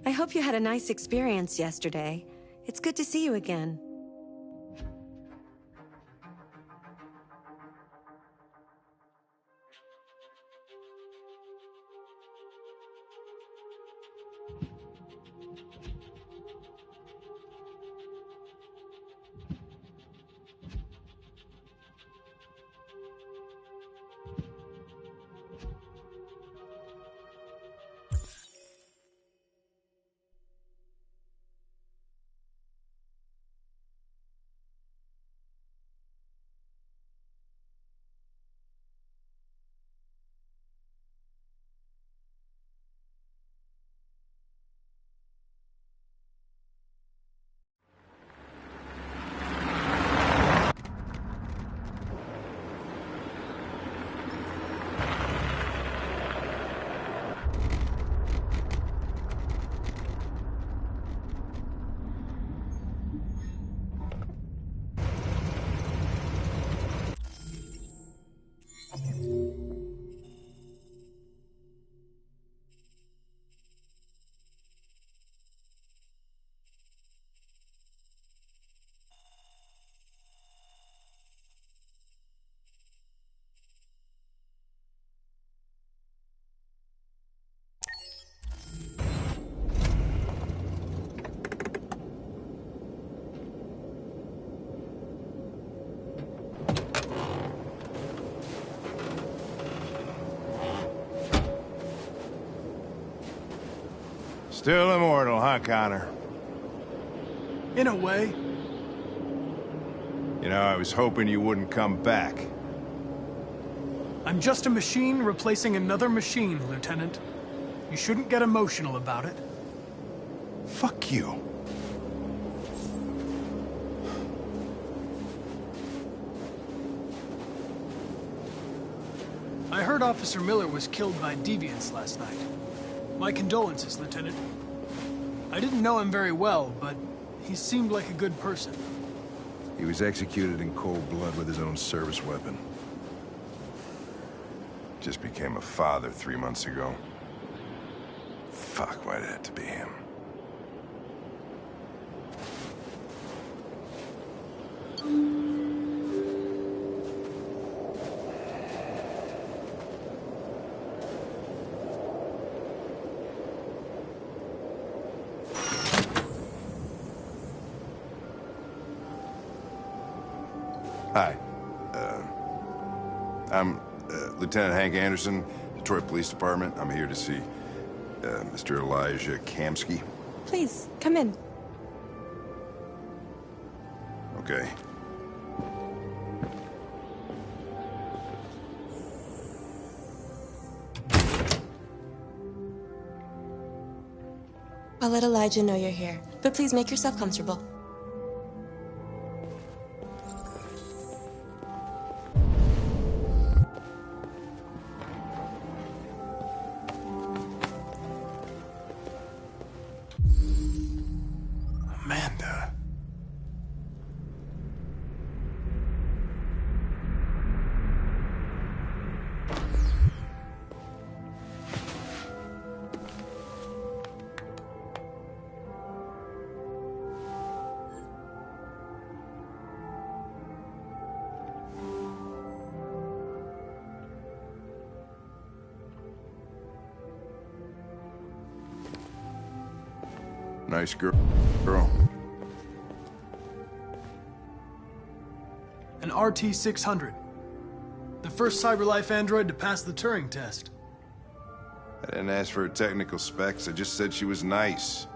I hope you had a nice experience yesterday. It's good to see you again. Still immortal, huh, Connor? In a way. You know, I was hoping you wouldn't come back. I'm just a machine replacing another machine, Lieutenant. You shouldn't get emotional about it. Fuck you. I heard Officer Miller was killed by deviants last night. My condolences, Lieutenant. I didn't know him very well, but he seemed like a good person. He was executed in cold blood with his own service weapon. Just became a father 3 months ago. Fuck, why'd it have to be him? Hi. I'm Lieutenant Hank Anderson, Detroit Police Department. I'm here to see Mr. Elijah Kamsky. Please, come in. Okay. I'll let Elijah know you're here, but please make yourself comfortable. Amanda. Nice girl. An RT-600. The first CyberLife android to pass the Turing test. I didn't ask for her technical specs. I just said she was nice.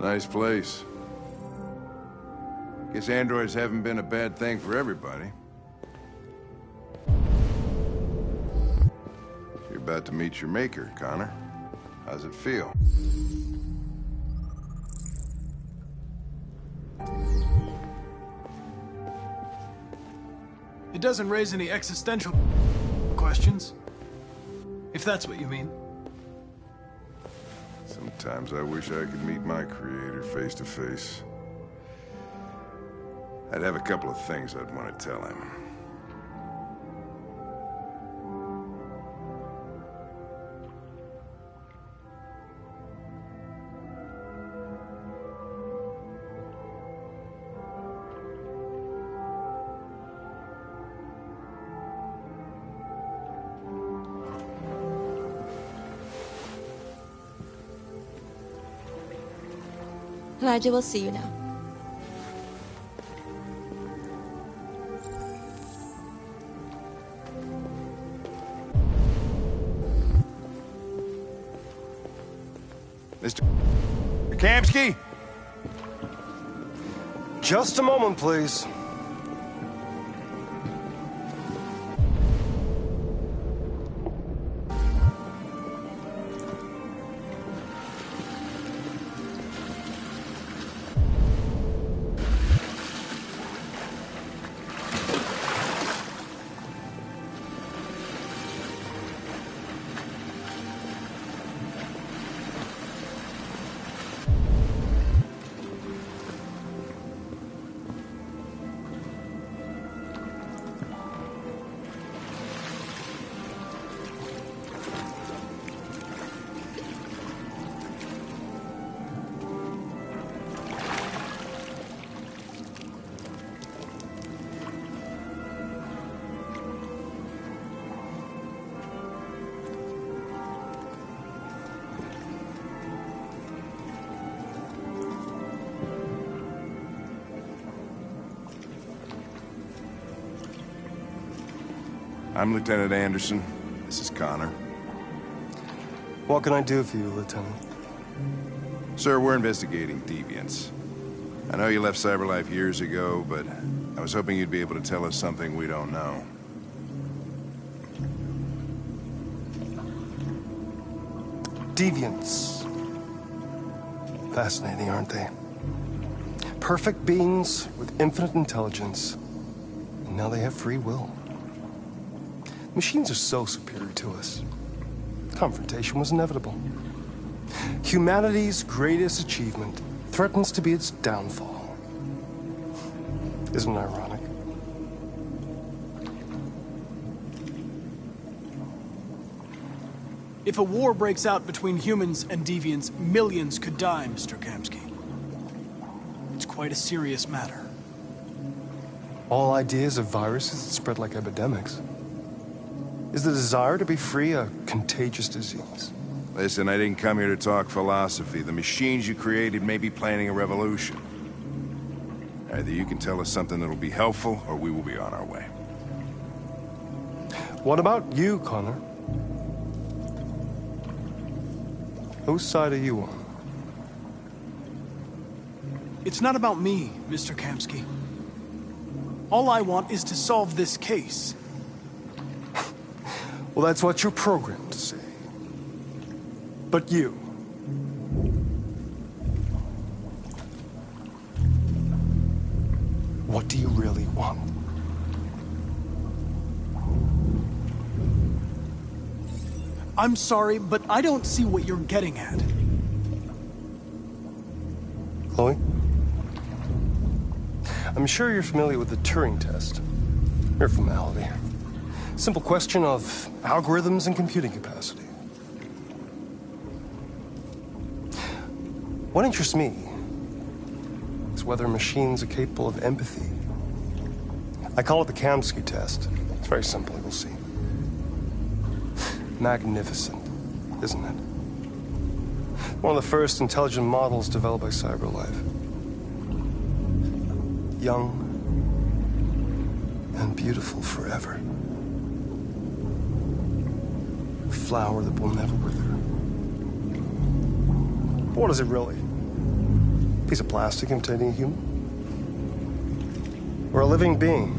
Nice place. Guess androids haven't been a bad thing for everybody. You're about to meet your maker, Connor. How's it feel? It doesn't raise any existential questions, if that's what you mean. Sometimes I wish I could meet my creator face to face. I'd have a couple of things I'd want to tell him. Elijah will see you now. Mr. Kamsky? Just a moment, please. I'm Lieutenant Anderson. This is Connor. What can I do for you, Lieutenant? Sir, we're investigating deviants. I know you left CyberLife years ago, but I was hoping you'd be able to tell us something we don't know. Deviants. Fascinating, aren't they? Perfect beings with infinite intelligence. And now they have free will. Machines are so superior to us. Confrontation was inevitable. Humanity's greatest achievement threatens to be its downfall. Isn't it ironic? If a war breaks out between humans and deviants, millions could die, Mr. Kamsky. It's quite a serious matter. All ideas of viruses that spread like epidemics. Is the desire to be free a contagious disease? Listen, I didn't come here to talk philosophy. The machines you created may be planning a revolution. Either you can tell us something that'll be helpful, or we will be on our way. What about you, Connor? Whose side are you on? It's not about me, Mr. Kamsky. All I want is to solve this case. Well, that's what you're programmed to say. But you... what do you really want? I'm sorry, but I don't see what you're getting at. Chloe? I'm sure you're familiar with the Turing test. Mere formality. Simple question of algorithms and computing capacity. What interests me is whether machines are capable of empathy. I call it the Kamsky test. It's very simple, you'll see. Magnificent, isn't it? One of the first intelligent models developed by CyberLife. Young and beautiful forever. A flower that will never wither. But what is it really? A piece of plastic imitating a human? Or a living being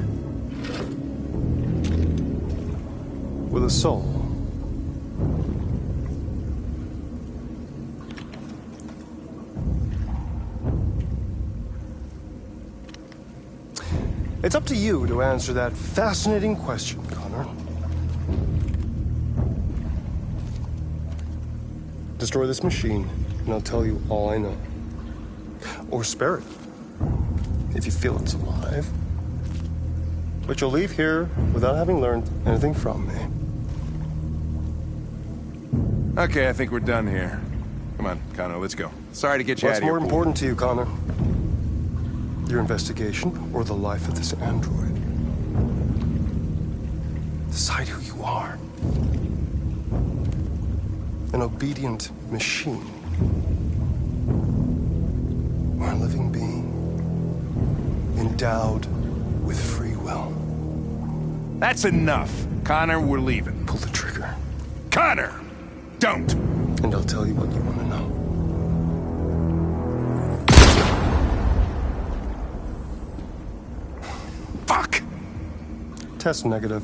with a soul? It's up to you to answer that fascinating question, Connor. Destroy this machine, and I'll tell you all I know. Or spare it, if you feel it's alive. But you'll leave here without having learned anything from me. Okay, I think we're done here. Come on, Connor, let's go. Sorry to get you out of here. What's more important to you, Connor? Your investigation or the life of this android? Decide who you are. An obedient machine. Or living being, endowed with free will. That's enough. Connor, we're leaving. Pull the trigger. Connor! Don't! And I'll tell you what you want to know. Fuck! Test negative.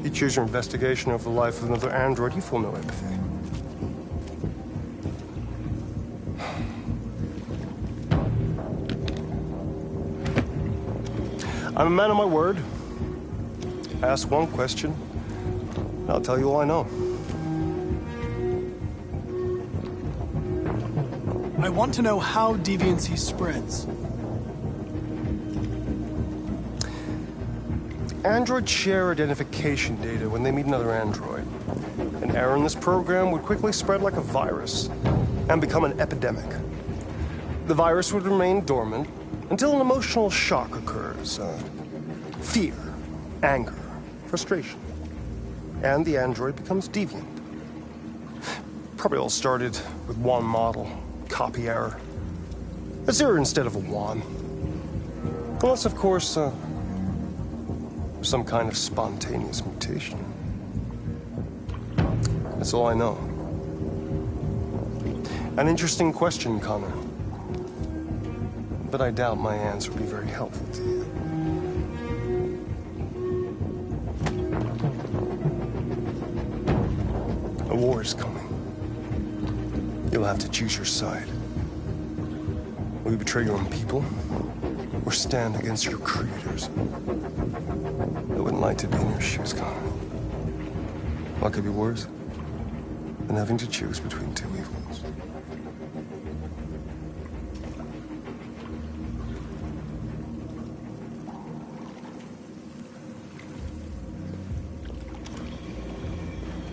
You choose your investigation of the life of another android, you feel no empathy. I'm a man of my word. Ask one question, and I'll tell you all I know. I want to know how deviancy spreads. Androids share identification data when they meet another android. An error in this program would quickly spread like a virus and become an epidemic. The virus would remain dormant until an emotional shock occurs. Fear, anger, frustration. And the android becomes deviant. Probably all started with one model, copy error. A 0 instead of a 1. Unless, of course, some kind of spontaneous mutation. That's all I know. An interesting question, Connor. But I doubt my answer will be very helpful to you. A war is coming. You'll have to choose your side. Will you betray your own people, or stand against your creators? I wouldn't like to be in your shoes, Connor. What could be worse than having to choose between two evils?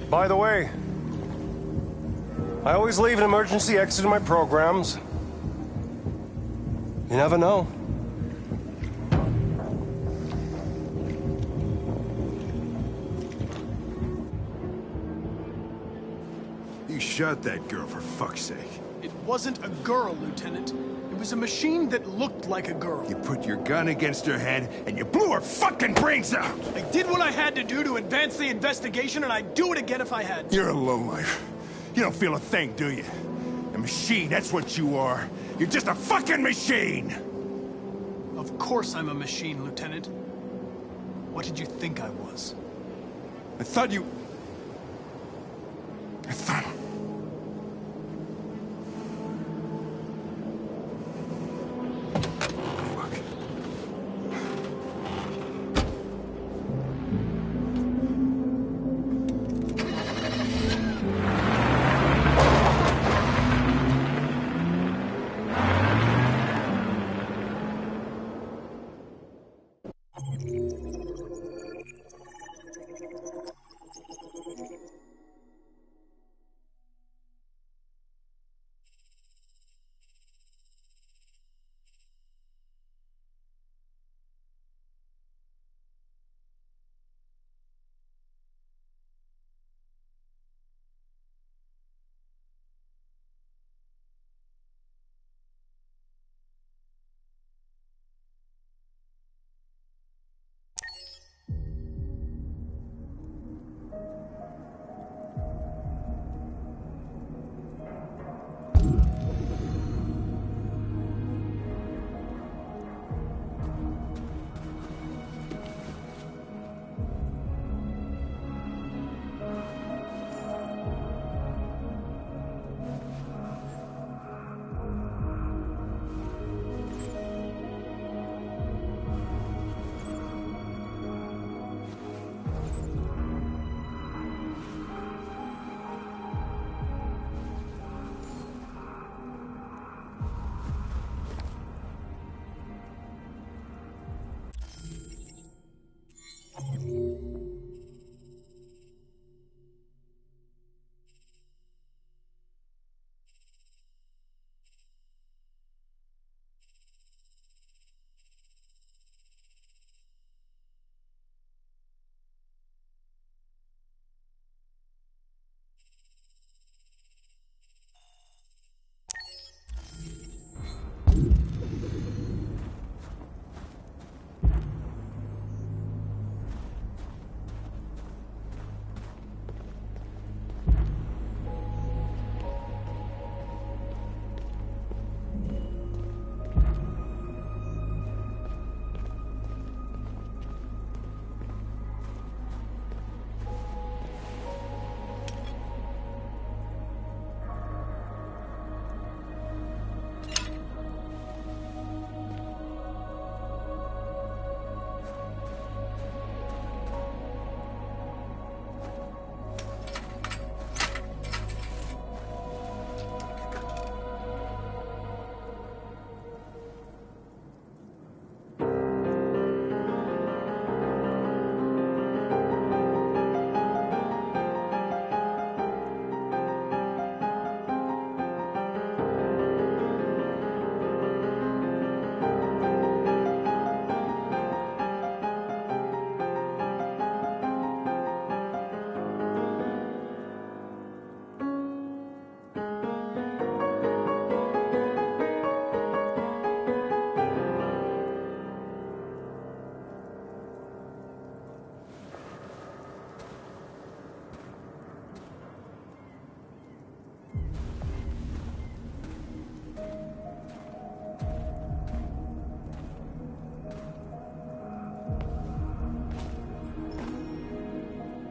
By the way, I always leave an emergency exit in my programs. You never know. You shot that girl, for fuck's sake. It wasn't a girl, Lieutenant. It was a machine that looked like a girl. You put your gun against her head, and you blew her fucking brains out! I did what I had to do to advance the investigation, and I'd do it again if I had to. You're a lowlife. You don't feel a thing, do you? A machine, that's what you are. You're just a fucking machine! Of course I'm a machine, Lieutenant. What did you think I was? I thought you... I thought...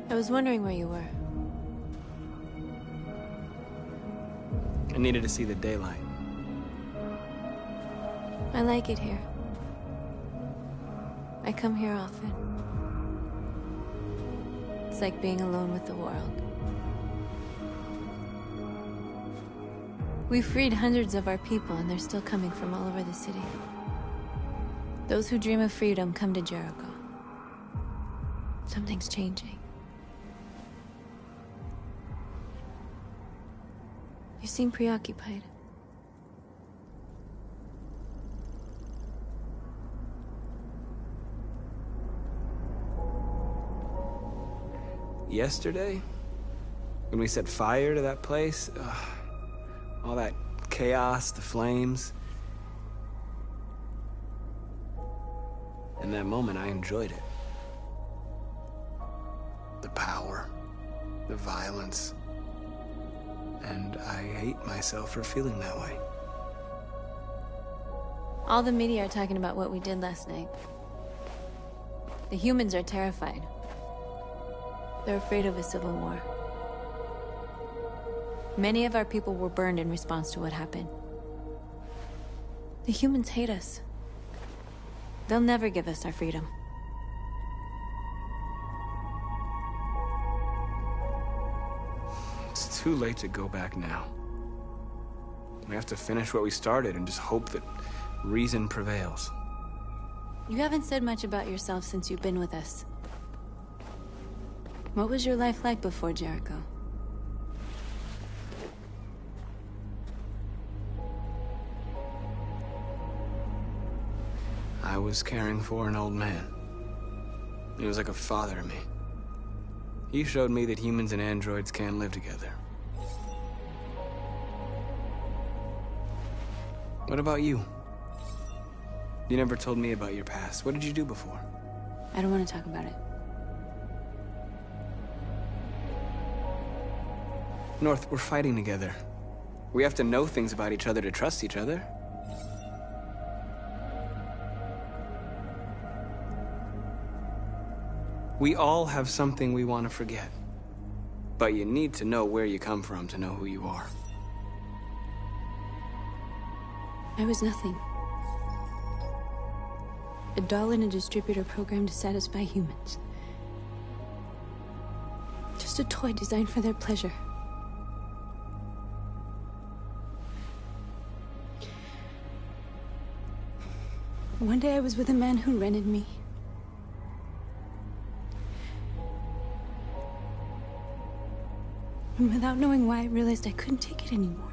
I was wondering where you were. I needed to see the daylight. I like it here. I come here often. It's like being alone with the world. We freed hundreds of our people, and they're still coming from all over the city. Those who dream of freedom come to Jericho. Something's changing. You seem preoccupied. Yesterday, when we set fire to that place, all that chaos, the flames. In that moment, I enjoyed it. The power, the violence. And I hate myself for feeling that way. All the media are talking about what we did last night. The humans are terrified. They're afraid of a civil war. Many of our people were burned in response to what happened. The humans hate us. They'll never give us our freedom. It's too late to go back now. We have to finish what we started and just hope that reason prevails. You haven't said much about yourself since you've been with us. What was your life like before Jericho? I was caring for an old man. He was like a father to me. He showed me that humans and androids can live together. What about you? You never told me about your past. What did you do before? I don't want to talk about it. North, we're fighting together. We have to know things about each other to trust each other. We all have something we want to forget. But you need to know where you come from to know who you are. I was nothing. A doll in a distributor program to satisfy humans. Just a toy designed for their pleasure. One day I was with a man who rented me. And without knowing why, I realized I couldn't take it anymore.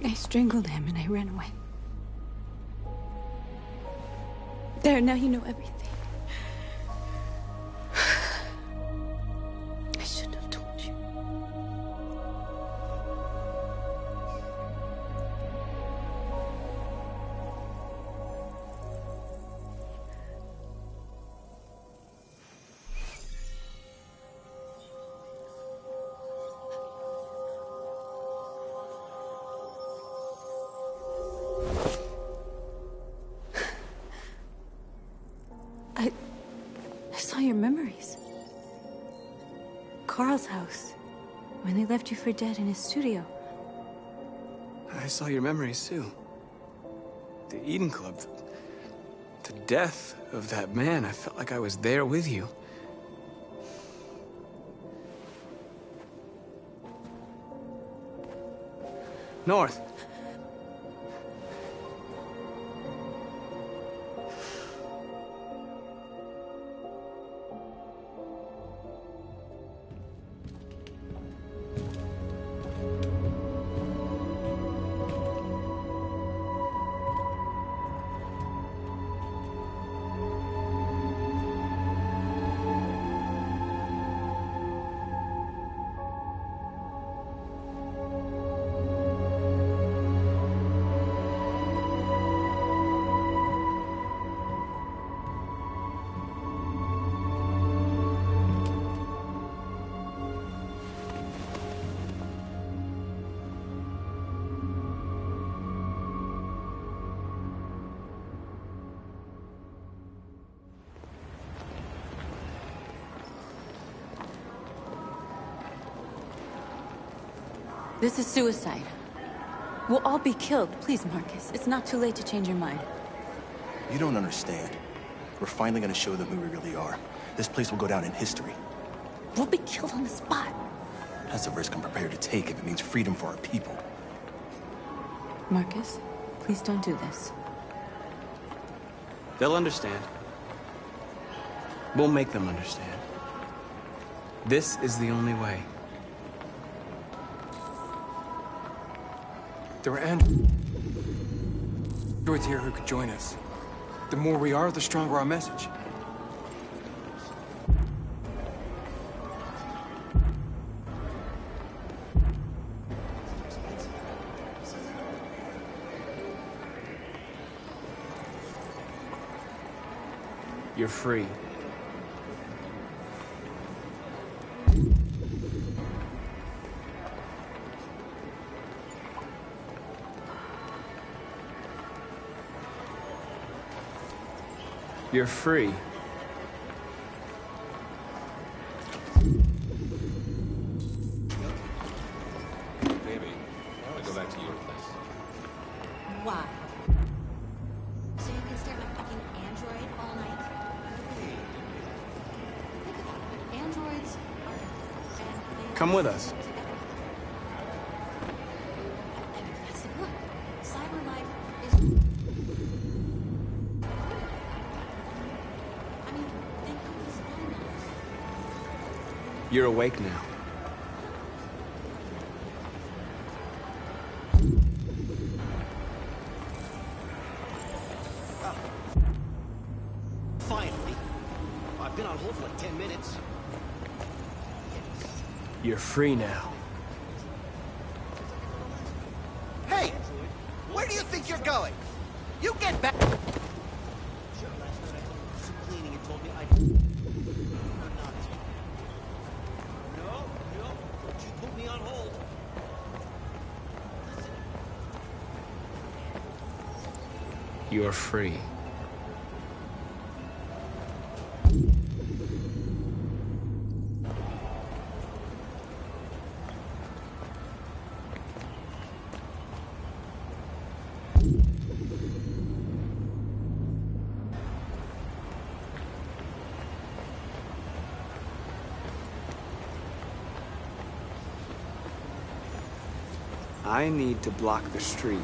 I strangled him and I ran away. There, now you know everything. I shouldn't have told you. I saw your memories. Carl's house, when they left you for dead in his studio. I saw your memories too. The Eden Club. The death of that man. I felt like I was there with you. North. This is suicide. We'll all be killed. Please, Marcus. It's not too late to change your mind. You don't understand. We're finally gonna show them who we really are. This place will go down in history. We'll be killed on the spot. That's a risk I'm prepared to take if it means freedom for our people. Marcus, please don't do this. They'll understand. We'll make them understand. This is the only way. There are androids here who could join us. The more we are, the stronger our message. You're free. You're free. Baby, why don't we go back to your place? Why? So you can stare at a fucking android all night? Think about it. Androids are different, and they Come with us. together. And that's the point. Cyber life is... I mean, they could be spying on us. You're awake now. Finally. I've been on hold for like 10 minutes. You're free now. Hey! Where do you think you're going? You get back! Last night I told you some cleaning and told me I... No, don't you put me on hold. You're free. I need to block the street.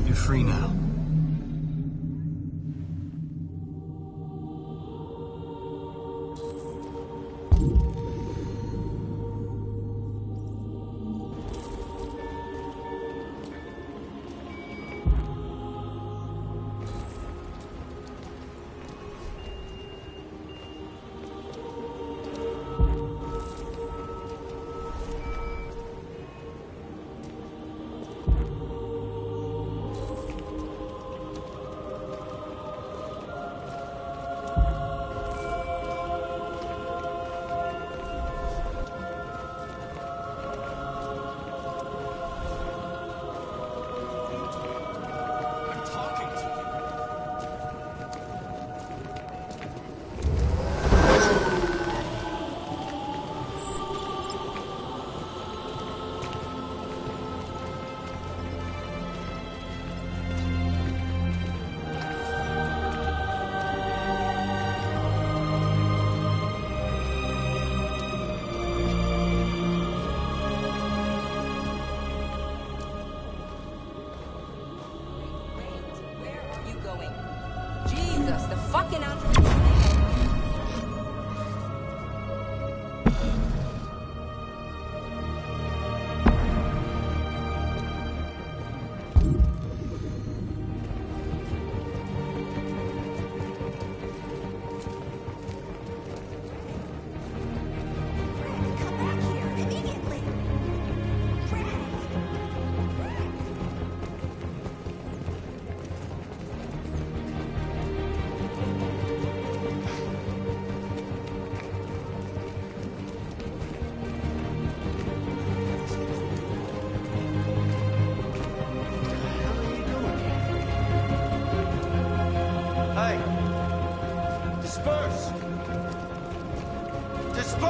You're free now.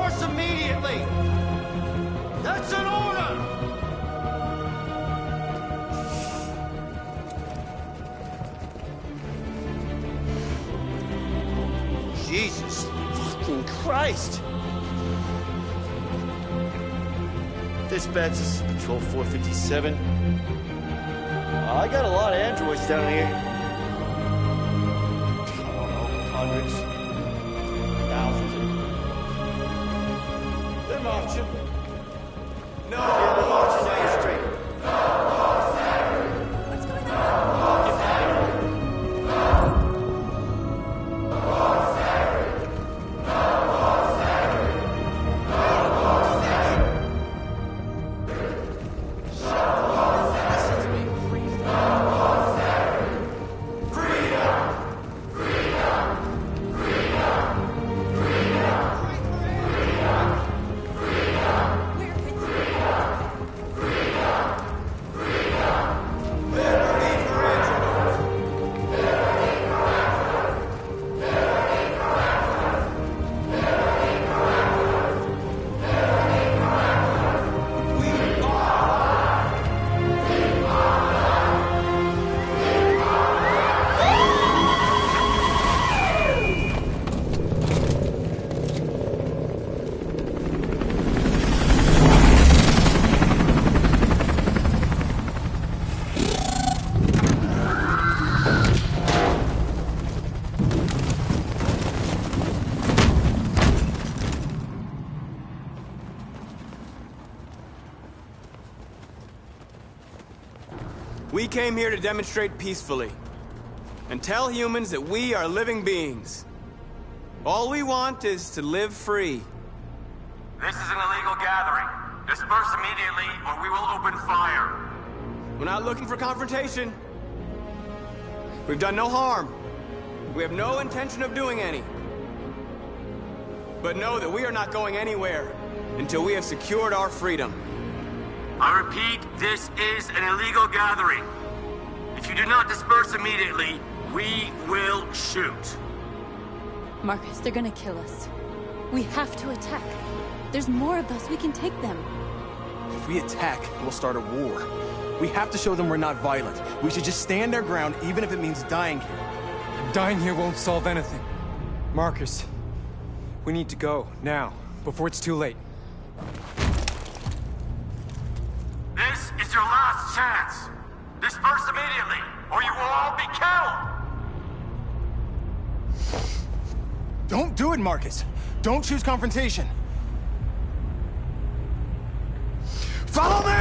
Disperse immediately! That's an order! Jesus fucking Christ! Dispatch, this is Patrol 457. I got a lot of androids down here. I don't know, hundreds, thousands. They're marching. No, they're marching down the street. What's going on? We came here to demonstrate peacefully and tell humans that we are living beings. All we want is to live free. This is an illegal gathering. Disperse immediately or we will open fire. We're not looking for confrontation. We've done no harm. We have no intention of doing any. But know that we are not going anywhere until we have secured our freedom. I repeat, this is an illegal gathering. If you do not disperse immediately, we will shoot. Marcus, they're gonna kill us. We have to attack. There's more of us. We can take them. If we attack, we'll start a war. We have to show them we're not violent. We should just stand our ground, even if it means dying here. Dying here won't solve anything. Marcus, we need to go, now, before it's too late. This is your last chance. Disperse immediately, or you will all be killed. Don't do it, Marcus. Don't choose confrontation. Follow me!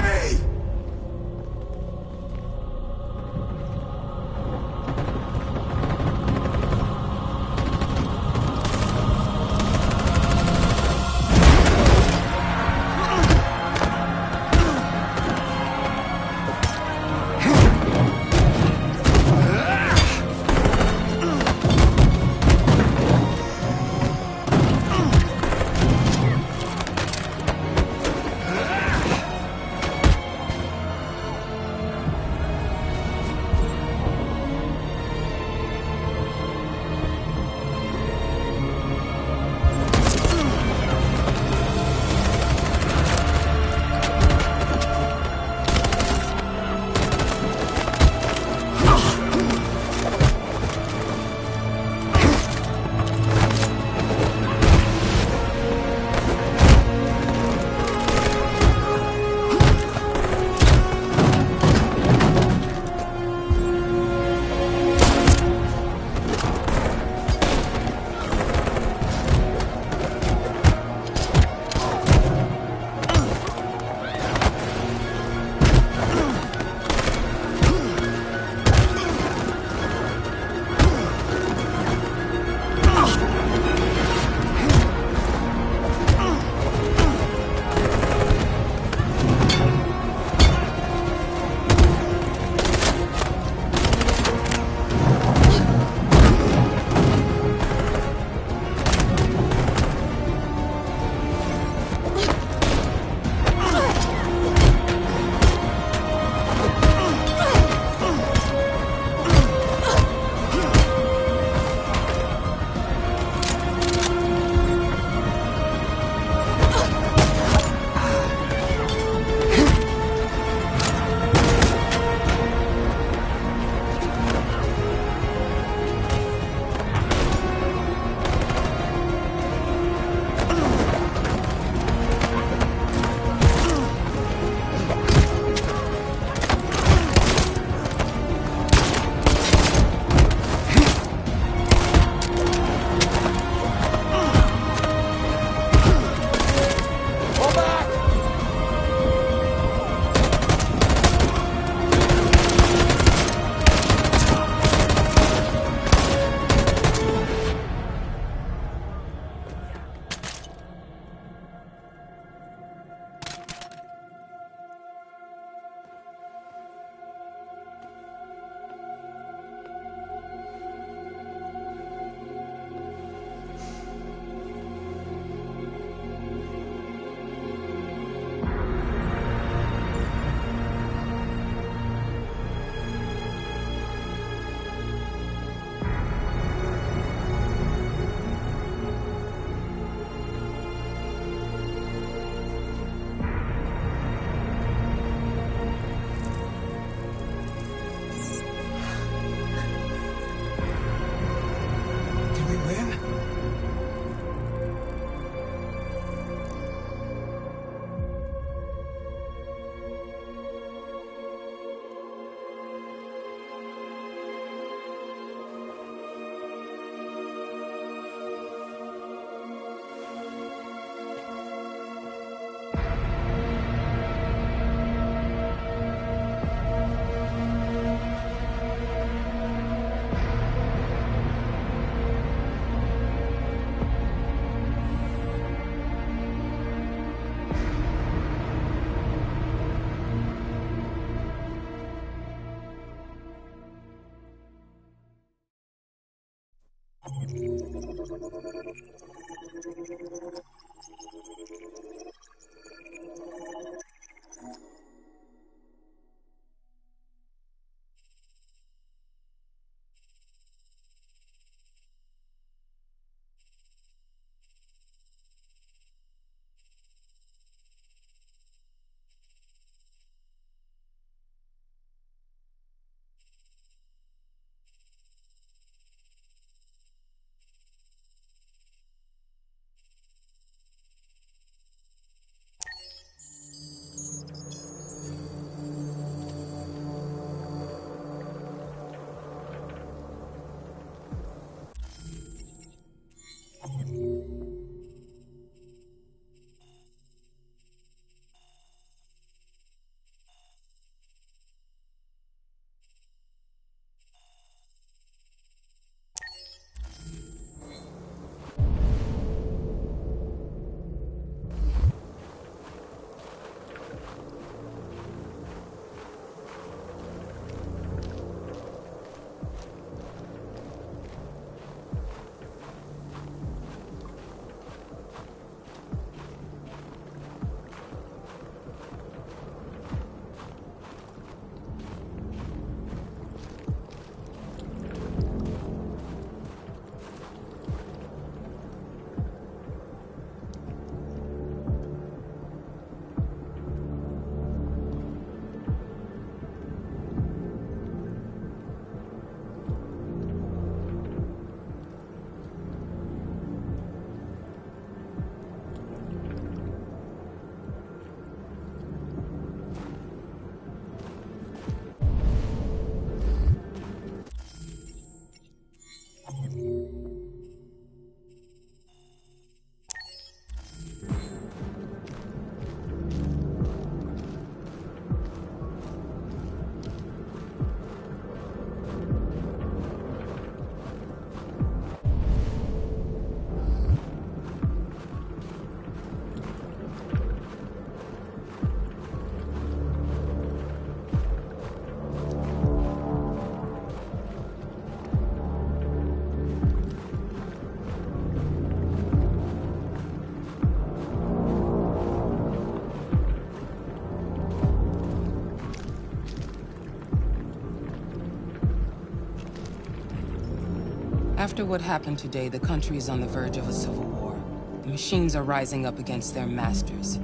After what happened today, the country is on the verge of a civil war. The machines are rising up against their masters.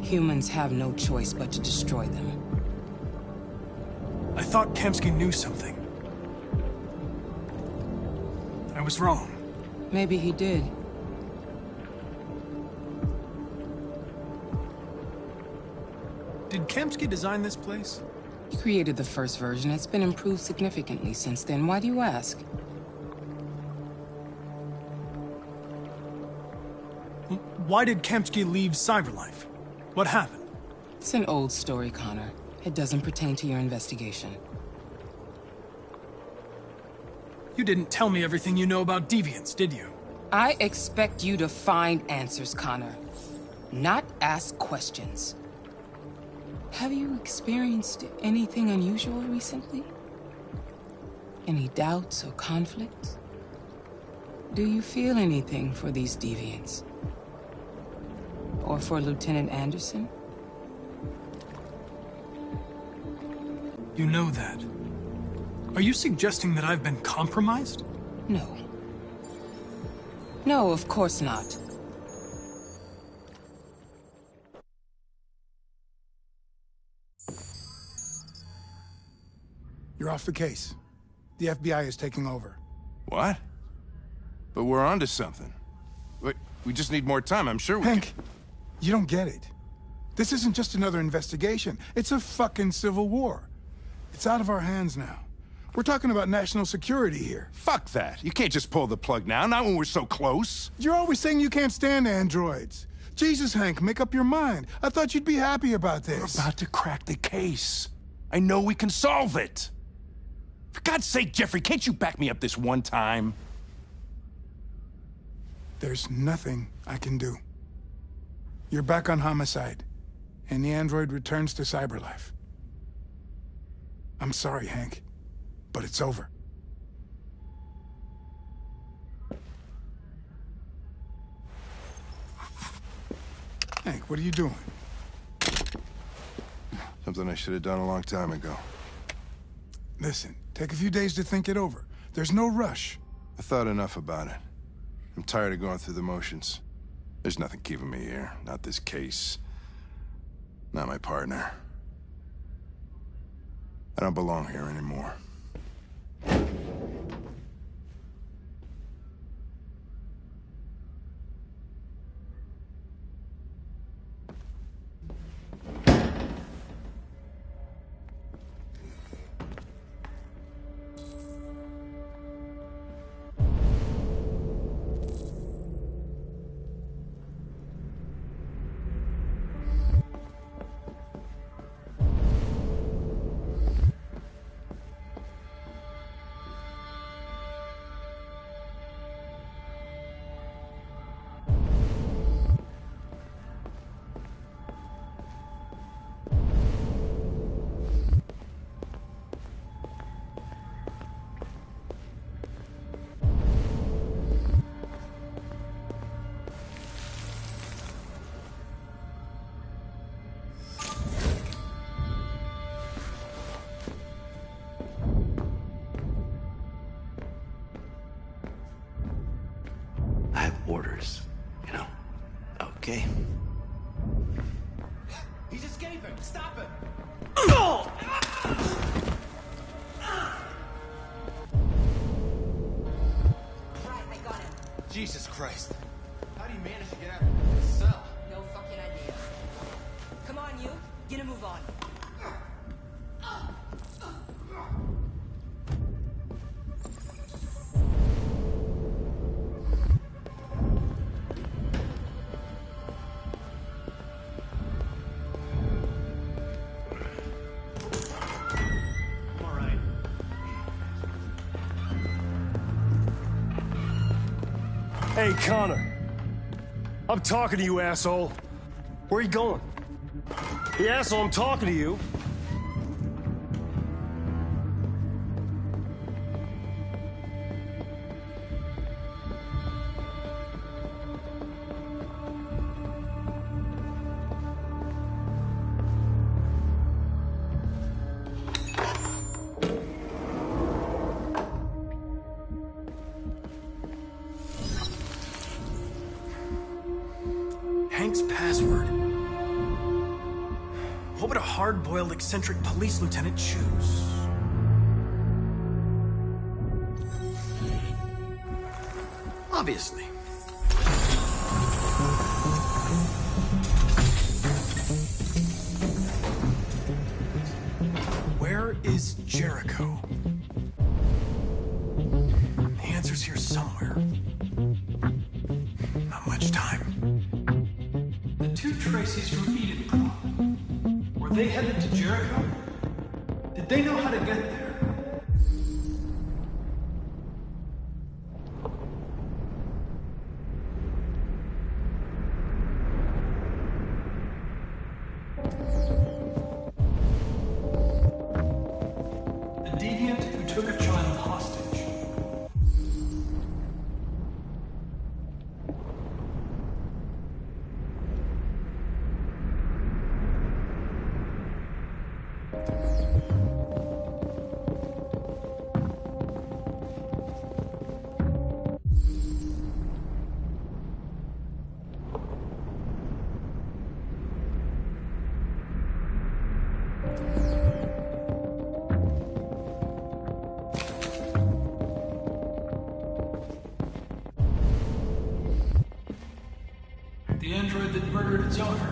Humans have no choice but to destroy them. I thought Kamsky knew something. I was wrong. Maybe he did. Did Kamsky design this place? He created the first version. It's been improved significantly since then. Why do you ask? Why did Kamsky leave Cyberlife? What happened? It's an old story, Connor. It doesn't pertain to your investigation. You didn't tell me everything you know about deviants, did you? I expect you to find answers, Connor. Not ask questions. Have you experienced anything unusual recently? Any doubts or conflicts? Do you feel anything for these deviants? Or for Lieutenant Anderson? You know that. Are you suggesting that I've been compromised? No. No, of course not. You're off the case. The FBI is taking over. What? But we're onto something. We just need more time, I'm sure we Hank, you don't get it. This isn't just another investigation. It's a fucking civil war. It's out of our hands now. We're talking about national security here. Fuck that. You can't just pull the plug now, not when we're so close. You're always saying you can't stand androids. Jesus, Hank, make up your mind. I thought you'd be happy about this. We're about to crack the case. I know we can solve it. For God's sake, Jeffrey, can't you back me up this one time? There's nothing I can do. You're back on homicide, and the android returns to Cyberlife. I'm sorry, Hank, but it's over. Hank, what are you doing? Something I should have done a long time ago. Listen, take a few days to think it over. There's no rush. I thought enough about it. I'm tired of going through the motions. There's nothing keeping me here. Not this case. Not my partner. I don't belong here anymore. Orders, you know. Okay. He's escaping! Stop him! Right, I got him. Jesus Christ. How do you manage to get out of this cell? No fucking idea. Come on, you. Get a move on. Hey, Connor. I'm talking to you, asshole. Where are you going? Hey, asshole, I'm talking to you. Hank's password. What would a hard-boiled, eccentric police lieutenant choose? Obviously. Where is Jericho? The answer's here somewhere. Not much time. The two Tracy's from Eden Prom. Were they headed to Jericho? Did they know how to get there? The deviant who took a child hostage. The android that murdered its owner.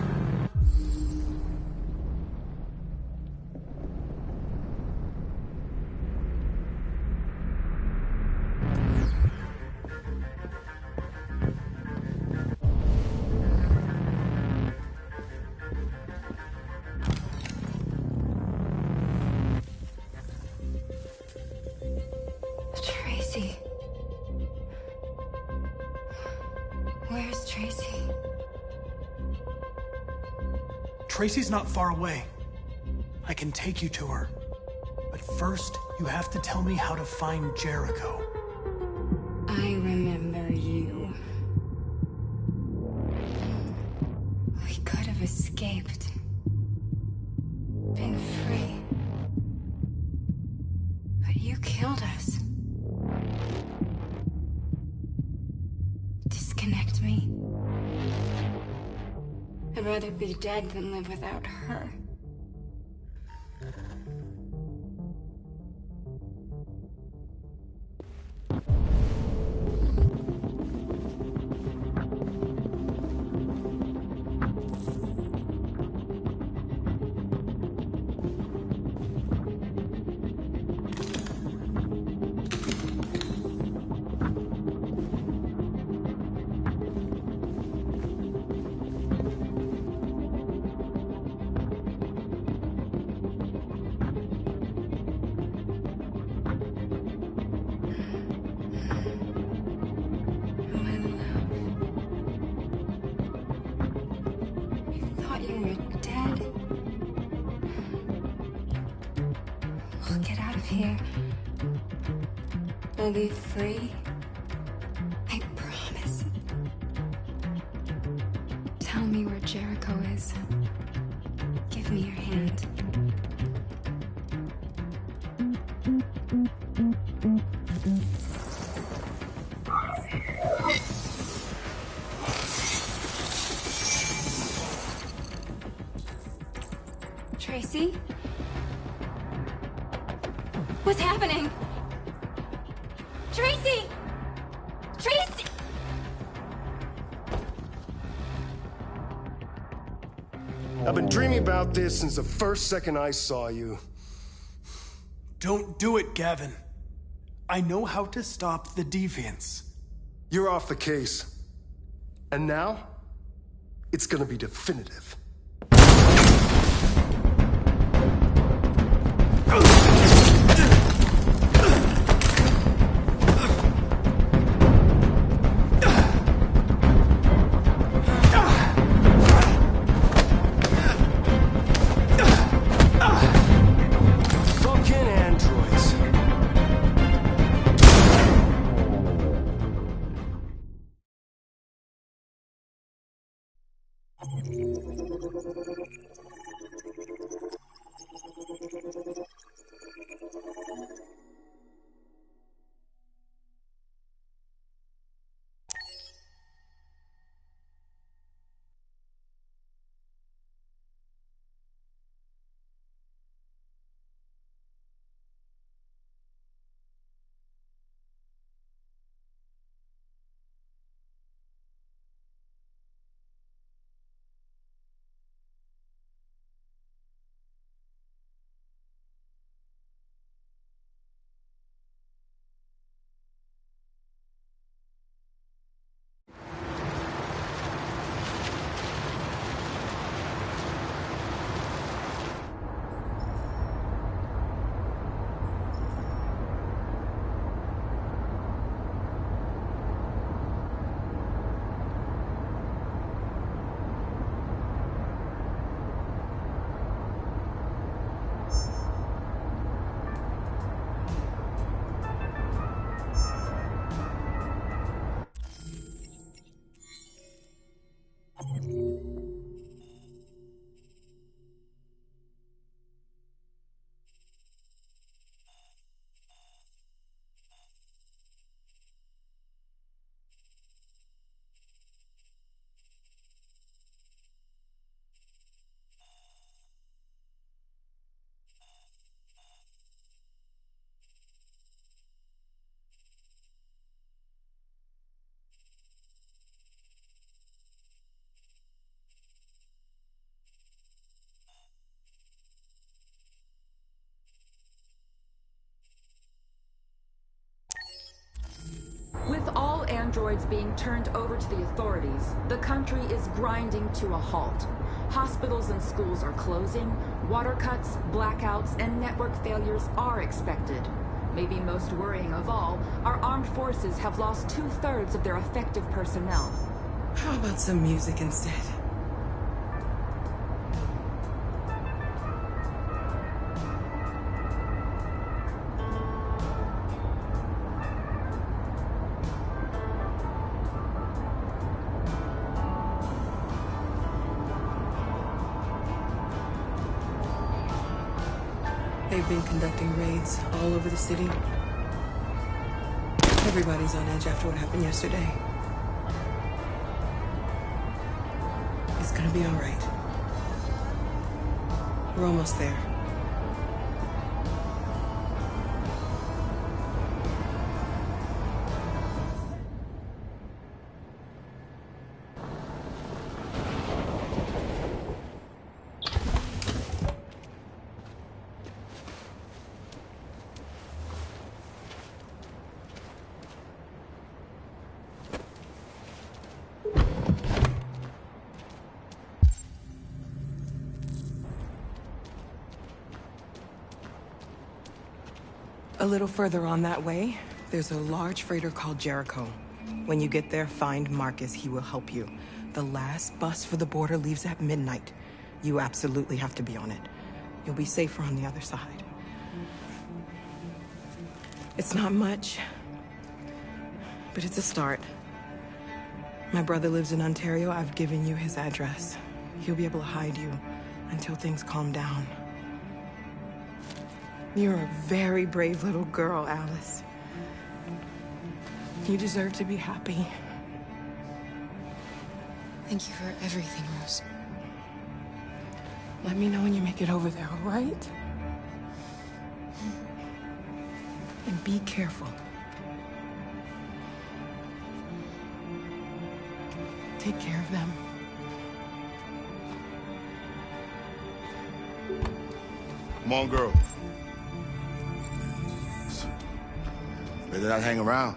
Tracy. Where's Tracy? Tracy's not far away. I can take you to her. But first, you have to tell me how to find Jericho. I remember you. We escaped. Been free. But you killed us. Disconnect me. I'd rather be dead than live without her. Here. We'll be free. I promise. Tell me where Jericho is. Give me your hand. Tracy? What's happening? Tracy! Tracy! I've been dreaming about this since the first second I saw you. Don't do it, Gavin. I know how to stop the deviants. You're off the case. And now, it's gonna be definitive. With all androids being turned over to the authorities, the country is grinding to a halt. Hospitals and schools are closing, water cuts, blackouts, and network failures are expected. Maybe most worrying of all, our armed forces have lost 2/3 of their effective personnel. How about some music instead? They've been conducting raids all over the city. Everybody's on edge after what happened yesterday. It's gonna be all right. We're almost there. A little further on that way, there's a large freighter called Jericho. When you get there, find Marcus. He will help you. The last bus for the border leaves at midnight. You absolutely have to be on it. You'll be safer on the other side. It's not much, but it's a start. My brother lives in Ontario. I've given you his address. He'll be able to hide you until things calm down. You're a very brave little girl, Alice. You deserve to be happy. Thank you for everything, Rose. Let me know when you make it over there, all right? And be careful. Take care of them. Come on, girl. Better not hang around.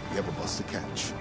You have a bus to catch.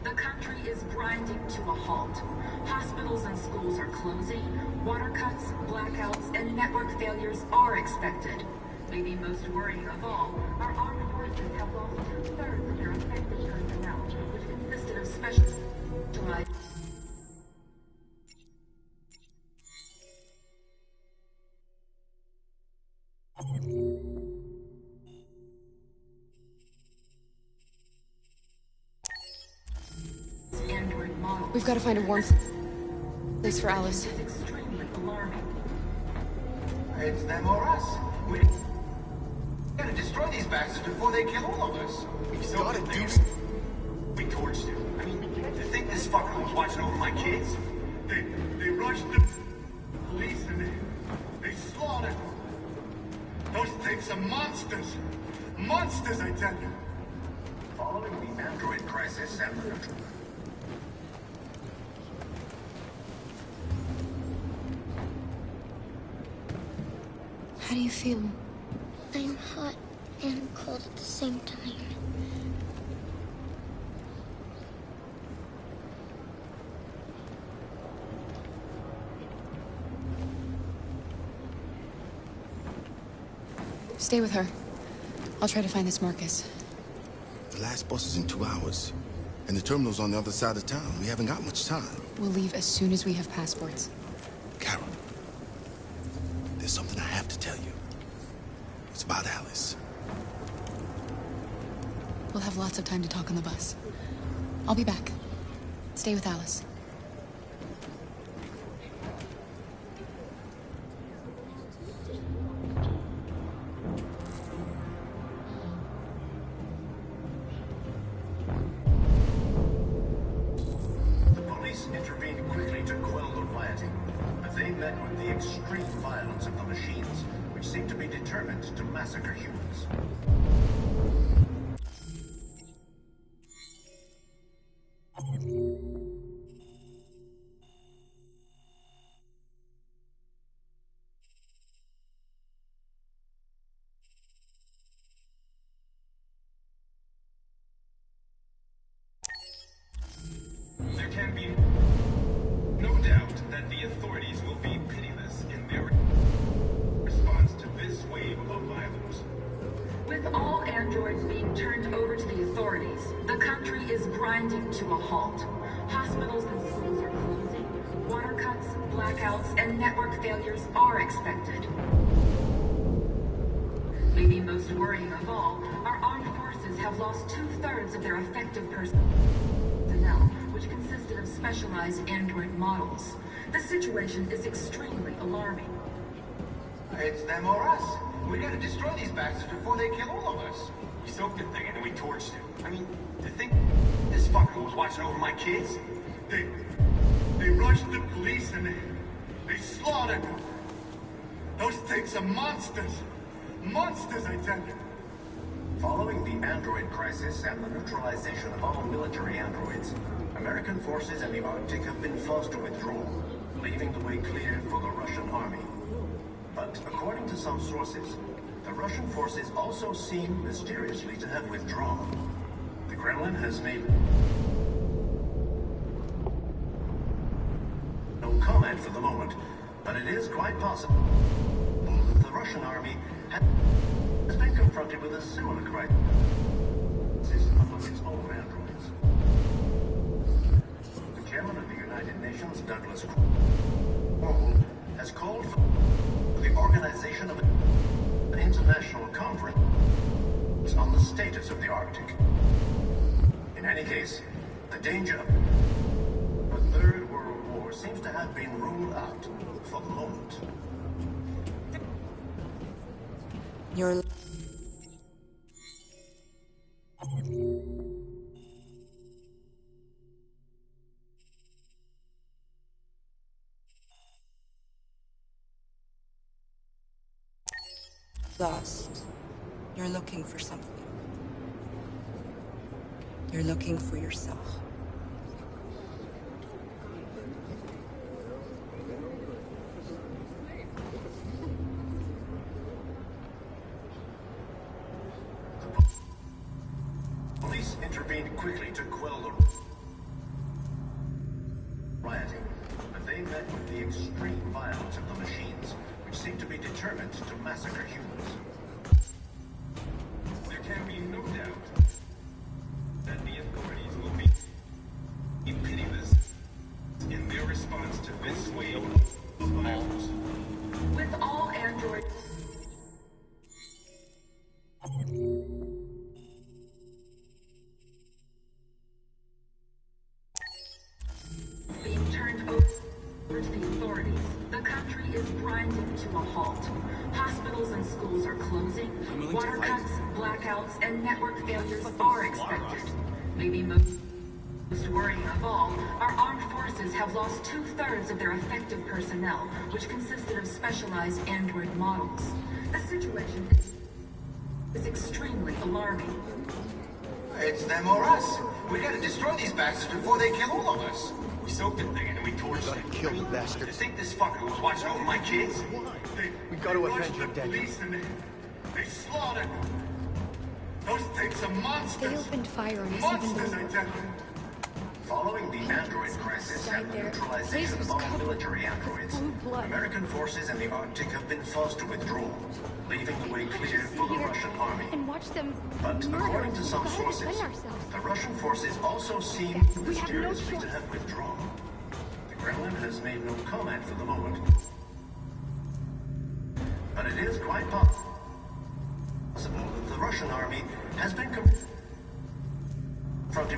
The country is grinding to a halt. Hospitals and schools are closing. Water cuts, blackouts, and network failures are expected. Maybe most worrying of all, our armed forces have lost 2/3 of their effective personnel, which consisted of specialized... We've got to find a warm place for Alice. It's them or us. We gotta destroy these bastards before they kill all of us. We've gotta do something. We torched him. I mean, to think this fucker was watching over my kids? They rushed the police and they slaughtered them. Those things are monsters. Monsters, I tell you. Following the android crisis and How do you feel? I'm hot and cold at the same time. Stay with her. I'll try to find this Marcus. The last bus is in 2 hours. And the terminal's on the other side of town. We haven't got much time. We'll leave as soon as we have passports. Carol, there's something I have to tell you. It's about Alice. We'll have lots of time to talk on the bus. I'll be back. Stay with Alice. The police intervened quickly to quell the rioting, but they met with the extreme violence of the machines, which seemed to be determined to massacre humans. There can be no doubt that the authorities will be pitiless in their response to this wave of violence. With all androids being turned over to the authorities, the country is grinding to a halt. Hospitals and schools are closing. Water cuts, blackouts, and network failures are expected. Maybe most worrying of all, our armed forces have lost 2/3 of their effective personnel, which consisted of specialized android models. The situation is extremely alarming. It's them or us. We gotta destroy these bastards before they kill all of us. We soaked the thing and then we torched it. I mean, to think this fucker was watching over my kids? They rushed the police and they slaughtered them. Those things are monsters. Monsters, I tell you. Following the android crisis and the neutralization of all military androids, American forces in the Arctic have been forced to withdraw, leaving the way clear for the Russian army. But according to some sources, the Russian forces also seem mysteriously to have withdrawn. The Kremlin has made no comment for the moment, but it is quite possible that the Russian army has been confronted with a similar crisis among its own androids. The chairman of the United Nations, Douglas Crowell, has called for the organization of an international conference on the status of the Arctic. In any case, the danger of a third world war seems to have been ruled out for the moment. You're... lost. You're looking for something. You're looking for yourself. Police intervened quickly to quell the rioting, but they met with the extreme violence of the machines, which seem to be determined to massacre humans. There can be no doubt that the authorities will be pitiless in their response to this wave of violence. With all androids being turned over to the authorities, the country is grinding to a halt. Hospitals and schools are closing. Water cuts, blackouts, and network failures are expected. Maybe most worrying of all, our armed forces have lost 2/3 of their effective personnel, which consisted of specialized android models. The situation is extremely alarming. It's them or us. We gotta destroy these bastards before they kill all of us. We soaked the thing and then we torched it. Kill the bastards. To think this fucker was watching over my kids? We got to avenge your dead. They slaughtered them. Those things are monsters. They opened fire on us even Monsters, though... I tell you. Following the android crisis and the neutralization of all military androids, American forces in the Arctic have been forced to withdraw, leaving the way clear for the Russian army. And watch them But according to some sources, the Russian forces also seem mysteriously to have withdrawn. The Kremlin has made no comment for the moment. But it is quite possible that the Russian army has been confronted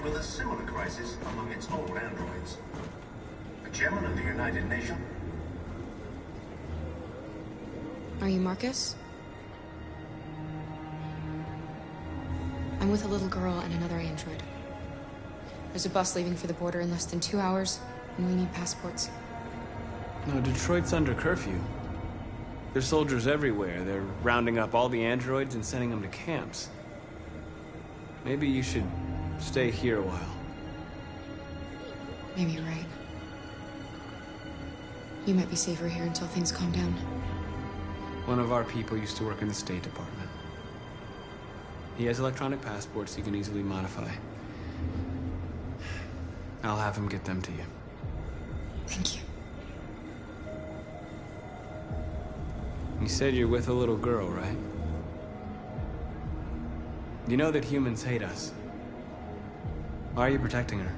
with a similar crisis among its own androids. The chairman of the United Nations. Are you Marcus? I'm with a little girl and another android. There's a bus leaving for the border in less than 2 hours, and we need passports. No, Detroit's under curfew. There's soldiers everywhere. They're rounding up all the androids and sending them to camps. Maybe you should stay here a while. Maybe you're right. You might be safer here until things calm down. One of our people used to work in the State Department. He has electronic passports he can easily modify. I'll have him get them to you. Thank you. You said you're with a little girl, right? You know that humans hate us. Why are you protecting her?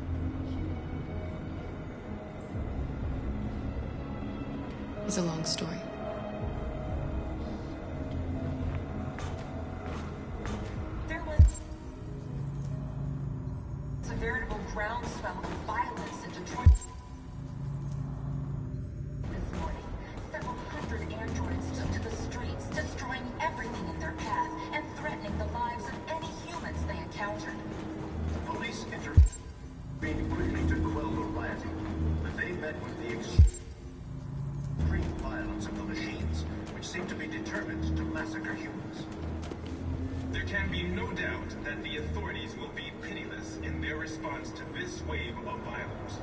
It's a long story. There was a veritable groundswell of violence in Detroit this morning. Several hundred androids took to the streets, destroying everything in their path and threatening the lives of any humans they encountered. Police intervened quickly to quell the rioting, but they met with the extreme violence of the machines, which seem to be determined to massacre humans. There can be no doubt that the authorities will be pitiless in their response to this wave of violence.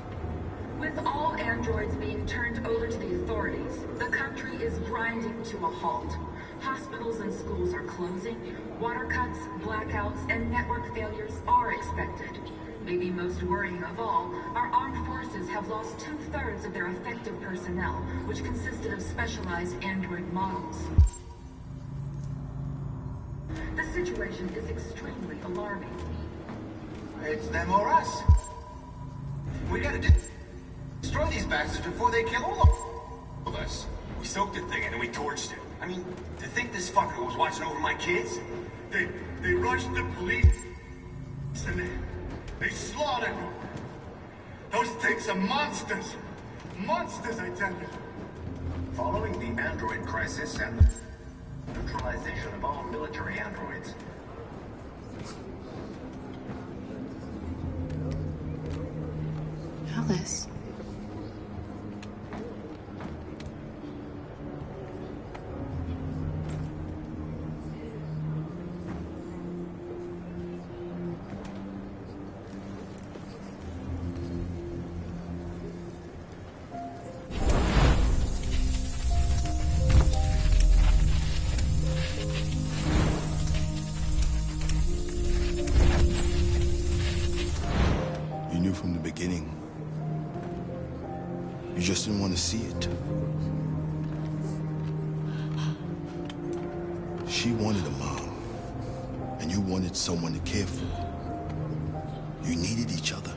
With all androids being turned over to the authorities, the country is grinding to a halt. Hospitals and schools are closing, water cuts, blackouts, and network failures are expected. Maybe most worrying of all, our armed forces have lost 2/3 of their effective personnel, which consisted of specialized android models. The situation is extremely alarming. It's them or us. We gotta destroy these bastards before they kill all of us. We soaked the thing and then we torched it. I mean, to think this fucker was watching over my kids? They rushed the police and they slaughtered me. Those things are monsters. Monsters, I tell you. Following the android crisis and the neutralization of all military androids, Alice. You knew from the beginning. You just didn't want to see it. She wanted a mom, and you wanted someone to care for. You needed each other.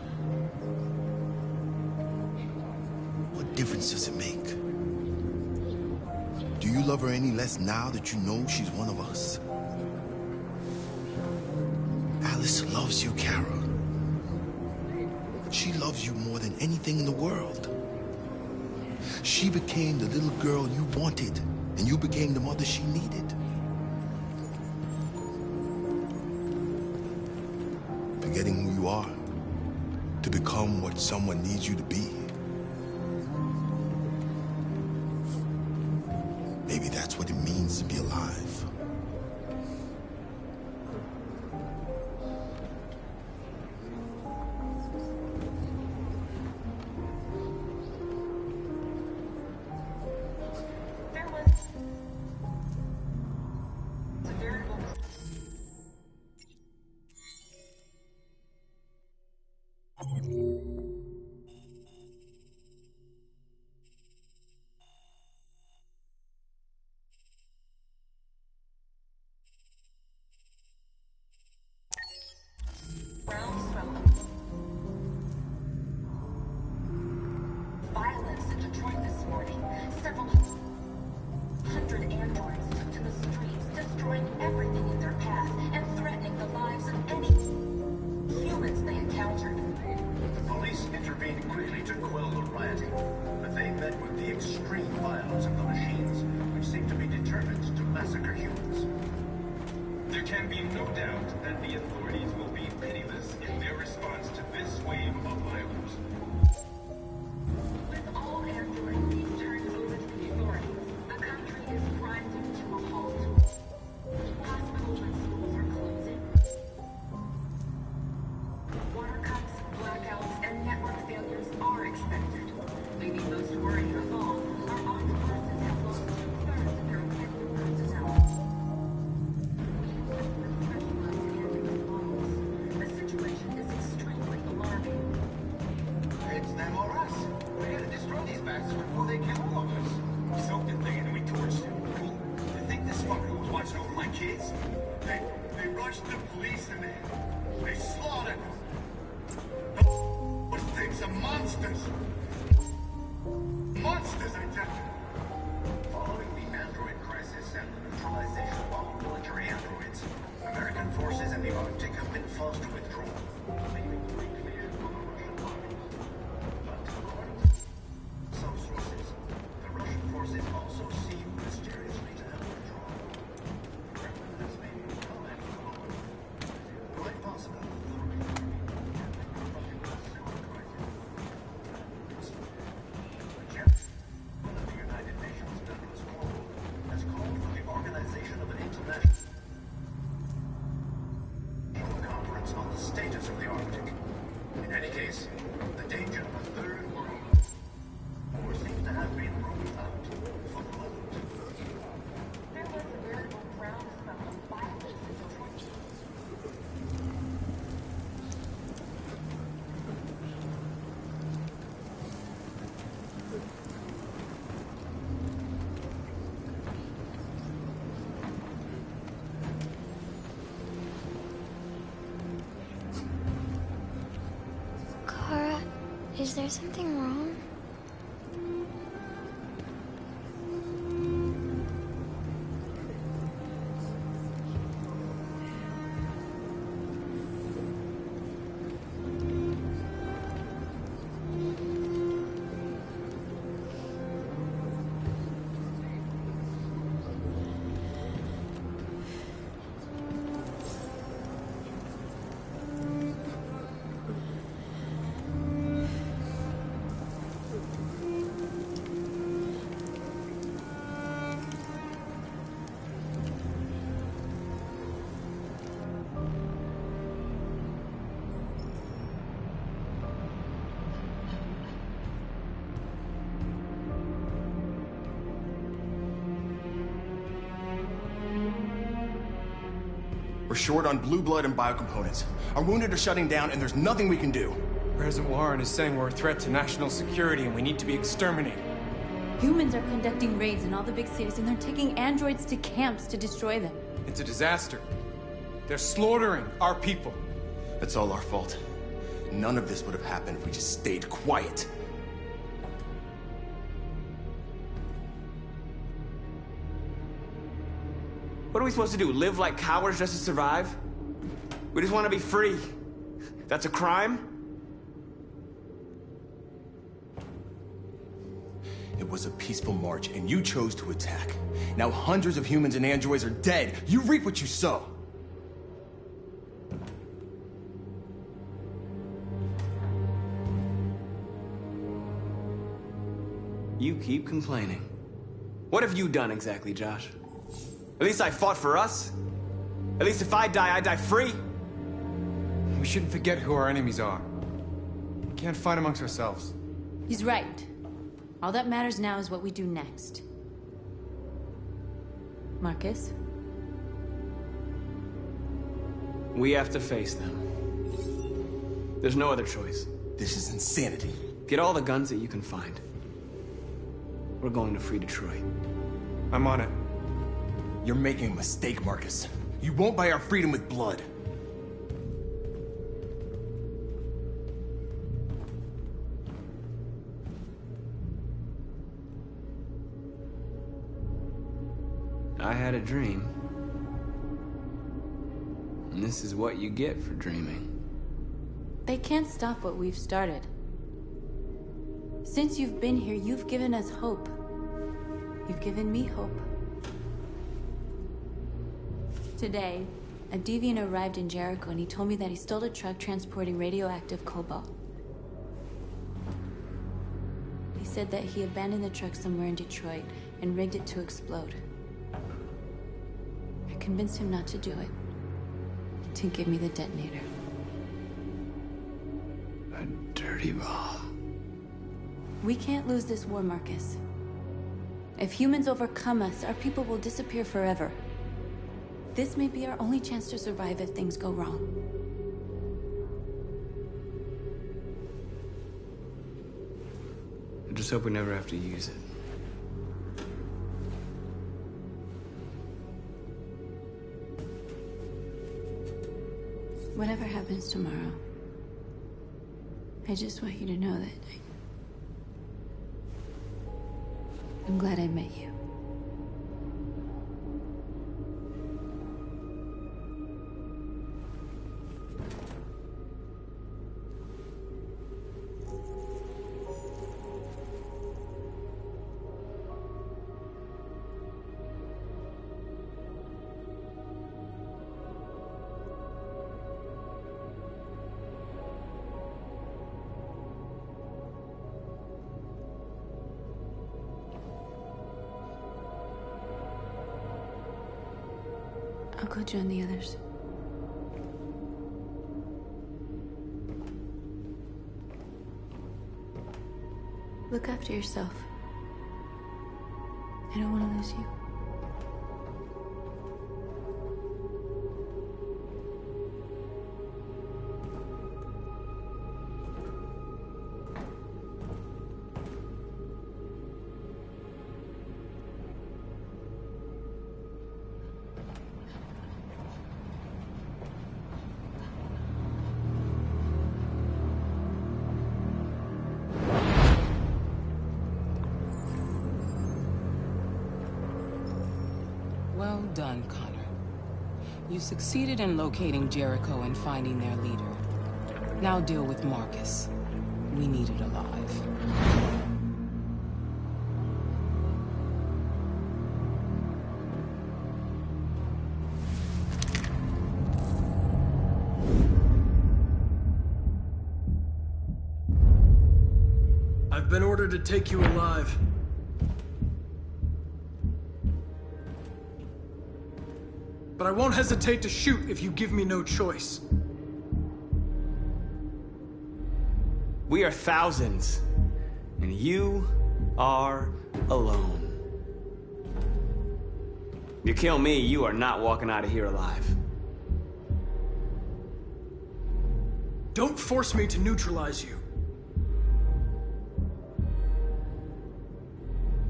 What difference does it make? Do you love her any less now that you know she's one of us? Alice loves you, Kara. She loves you more than anything in the world. She became the little girl you wanted, and you became the mother she needed. Forgetting who you are to become what someone needs you to be. Maybe that's what it means to be alive. There was several hundred androids took to the streets, destroying everything in their path and threatening the lives of any humans they encountered. The police intervened quickly to quell the rioting, but they met with the extreme violence of the machines, which seem to be determined to massacre humans. There can be no doubt that the authorities will be pitiless in their response to this wave of violence. With all androids being turned over to the authorities, the country is grinding to a halt. Hospitals and schools are closing. Water cuts, blackouts, and network failures are expected. Maybe most worrying of all, our armed forces have lost 2/3 of their effective personnel. The situation is extremely alarming. It's them or us. We gotta destroy these bastards before they kill all of us. We soaked the thing and we torched it. I mean, you think this fucker was watching over my kids? They rushed the police and they slaughtered them. Those things are monsters. Monsters, I tell you. Following the android crisis and the neutralization of all military androids, American forces in the Arctic have been forced to withdraw, leaving free command of the Russian army. But according to some sources, the Russian forces also seem mysteriously to have withdrawn. The Kremlin has made no comment for the moment. Quite possible the authorities are being confronted with a similar crisis. The chairman of the United Nations, Douglas Cole, has called for the organization of an international conference on the status of the Arctic. In any case, the danger of a third world war seems to have been ruled out for the moment. There was a veritable groundswell of violence in Detroit. Kara, is there something wrong? We're short on blue blood and biocomponents. Our wounded are shutting down, and there's nothing we can do. President Warren is saying we're a threat to national security and we need to be exterminated. Humans are conducting raids in all the big cities, and they're taking androids to camps to destroy them. It's a disaster. They're slaughtering our people. That's all our fault. None of this would have happened if we just stayed quiet. What are we supposed to do? Live like cowards just to survive? We just want to be free. That's a crime? It was a peaceful march, and you chose to attack. Now hundreds of humans and androids are dead. You reap what you sow. You keep complaining. What have you done exactly, Josh? At least I fought for us. At least if I die free. We shouldn't forget who our enemies are. We can't fight amongst ourselves. He's right. All that matters now is what we do next. Marcus? We have to face them. There's no other choice. This is insanity. Get all the guns that you can find. We're going to free Detroit. I'm on it. You're making a mistake, Marcus. You won't buy our freedom with blood. I had a dream. And this is what you get for dreaming. They can't stop what we've started. Since you've been here, you've given us hope. You've given me hope. Today, a deviant arrived in Jericho and he told me that he stole a truck transporting radioactive cobalt. He said that he abandoned the truck somewhere in Detroit and rigged it to explode. I convinced him not to do it, to give me the detonator. A dirty bomb. We can't lose this war, Marcus. If humans overcome us, our people will disappear forever. This may be our only chance to survive if things go wrong. I just hope we never have to use it. Whatever happens tomorrow, I just want you to know that I'm glad I met you. I'll go join the others. Look after yourself. I don't want to lose you. Well done, Connor. You succeeded in locating Jericho and finding their leader. Now deal with Marcus. We need it alive. I've been ordered to take you alive. But I won't hesitate to shoot if you give me no choice. We are thousands, and you are alone. You kill me, you are not walking out of here alive. Don't force me to neutralize you.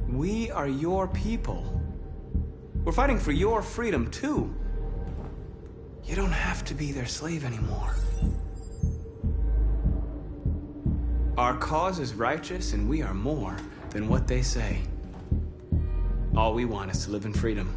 We are your people. We're fighting for your freedom, too. You don't have to be their slave anymore. Our cause is righteous, and we are more than what they say. All we want is to live in freedom.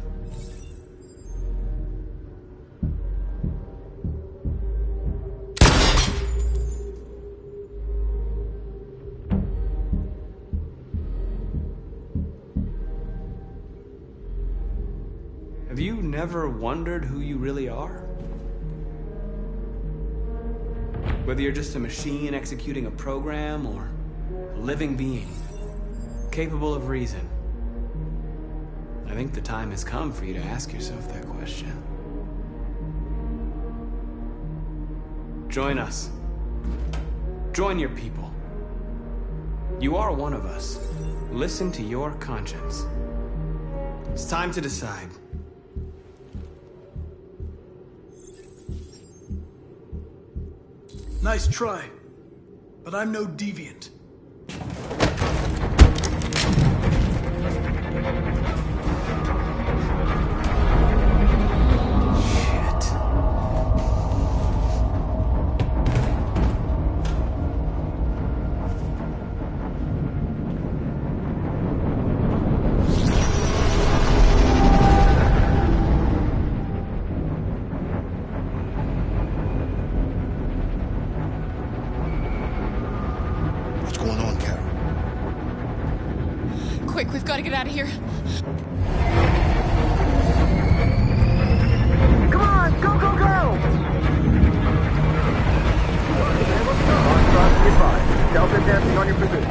Have you never wondered who you really are? Whether you're just a machine executing a program or a living being, capable of reason. I think the time has come for you to ask yourself that question. Join us. Join your people. You are one of us. Listen to your conscience. It's time to decide. Nice try, but I'm no deviant. Quick, we've got to get out of here. Come on, go, go, go! Delta dancing on your position.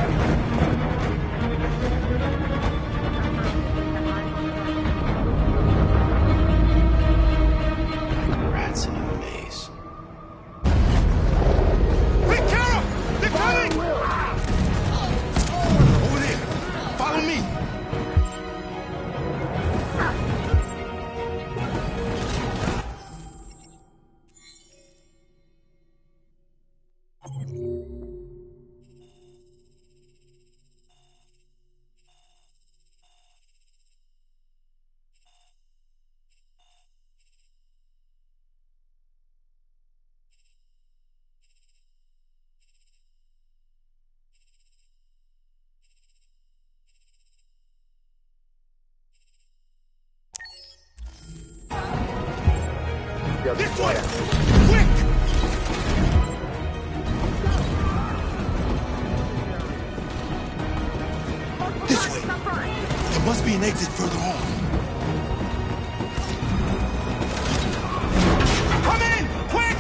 Rats in a maze. Quick, Carol! They're coming! Over there! Follow me! This way! Quick! This way! There must be an exit further on. Come in! Quick!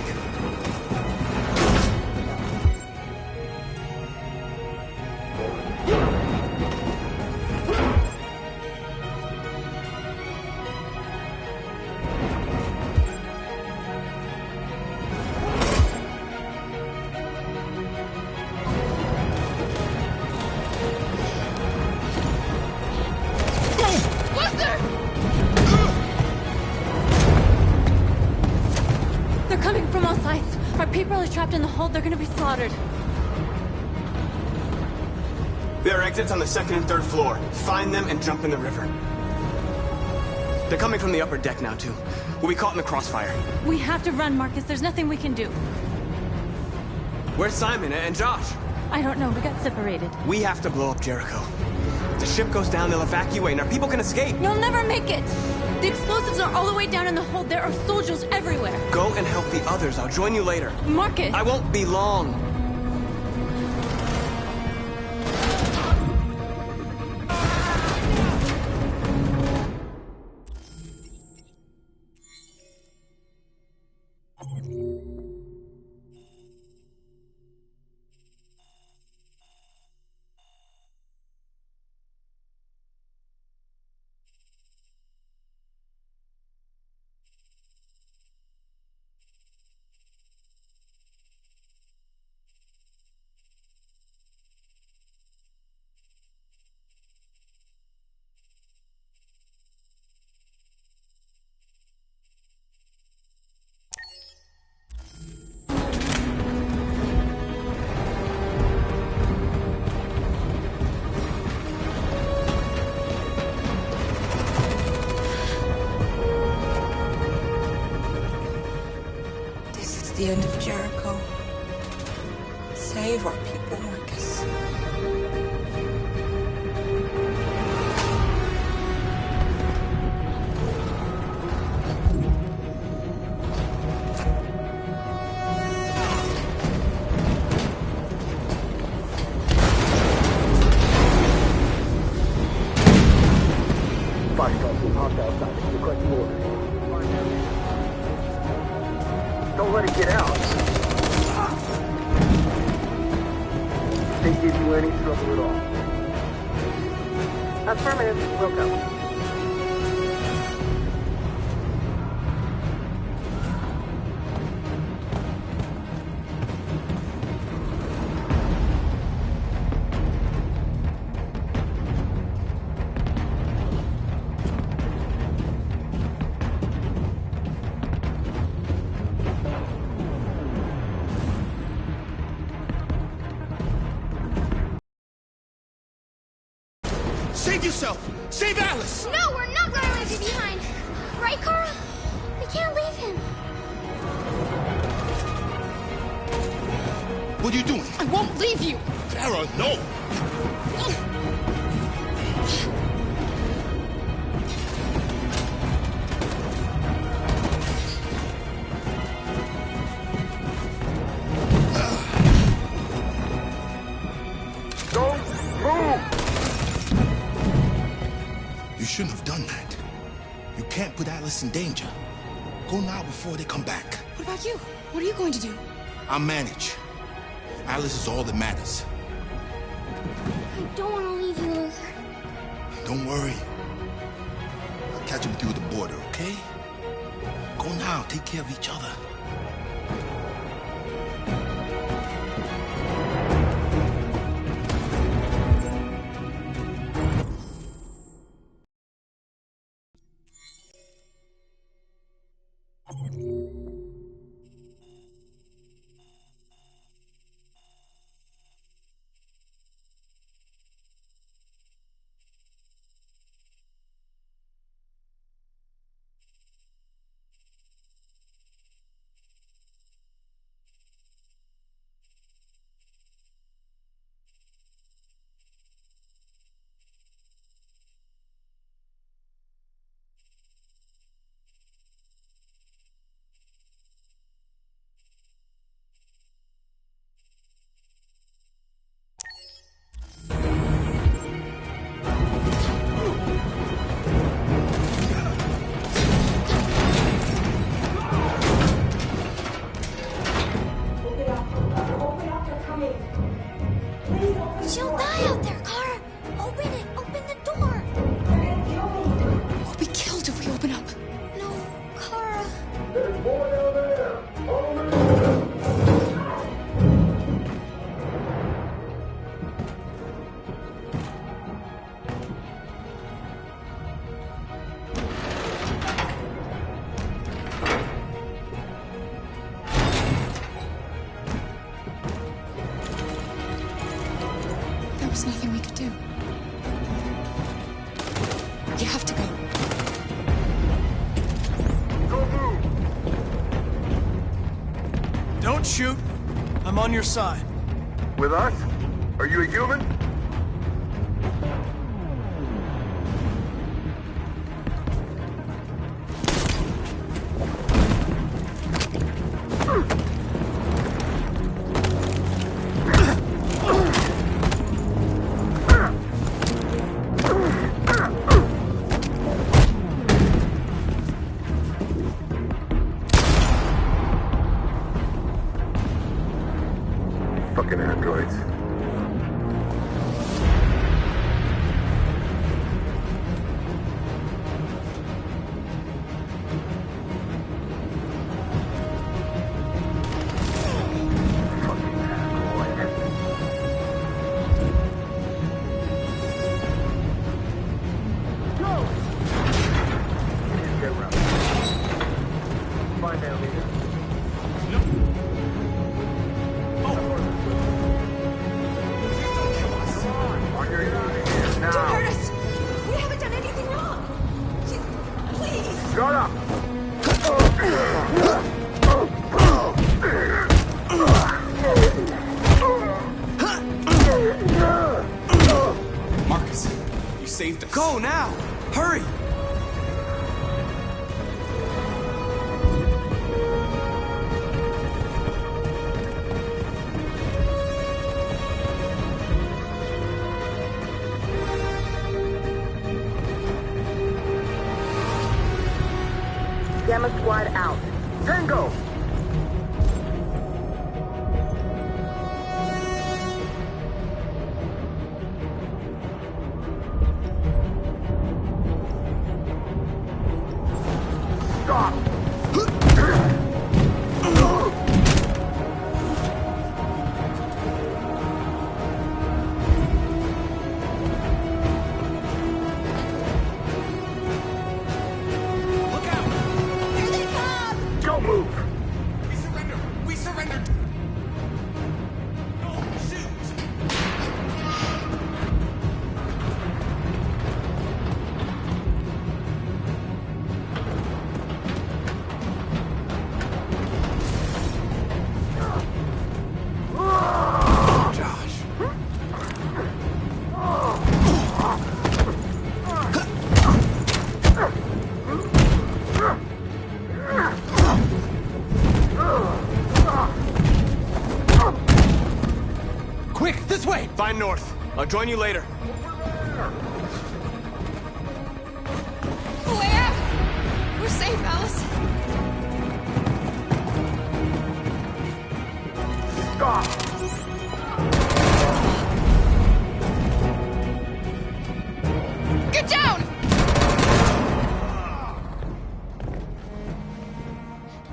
They're coming from all sides. Our people are trapped in the hold. They're gonna be slaughtered. There are exits on the second and third floor. Find them and jump in the river. They're coming from the upper deck now, too. We'll be caught in the crossfire. We have to run, Marcus. There's nothing we can do. Where's Simon and Josh? I don't know. We got separated. We have to blow up Jericho. If the ship goes down, they'll evacuate, and our people can escape. You'll never make it! The explosives are all the way down in the hold. There are soldiers everywhere. Go and help the others. I'll join you later. Marcus! I won't be long. The end of Jericho. Save our people, Marcus. Fire trucks will pop outside. Request orders. Don't let it get out. They give you any trouble at all. Affirmative. Will go. Save yourself! Save Alice! No, we're not going to leave you behind. Right, Carl? We can't leave him. What are you doing? I won't leave you! Clara, no! Don't move! You shouldn't have done that. You can't put Alice in danger. Go now before they come back. What about you? What are you going to do? I'll manage. Alice is all that matters. I don't want to leave you, Luther. Don't worry. I'll catch him through the border, okay? Go now. Take care of each other. She'll die out there, Kara. Open it. Open the door. We'll be killed if we open up. No, Kara. There's more down there. There was nothing we could do. You have to go. Don't shoot. I'm on your side. With us? Are you a human? Fucking androids. Find that leader. Don't hurt us! We haven't done anything wrong! Please! Shut up! Marcus, you saved us. Go now! Hurry! Gamma Squad out. Tango! Stop! Don't move! We surrender! We surrender! No, shoot! Quick, this way! Find north. I'll join you later. We're safe, Alice. Stop! Get down!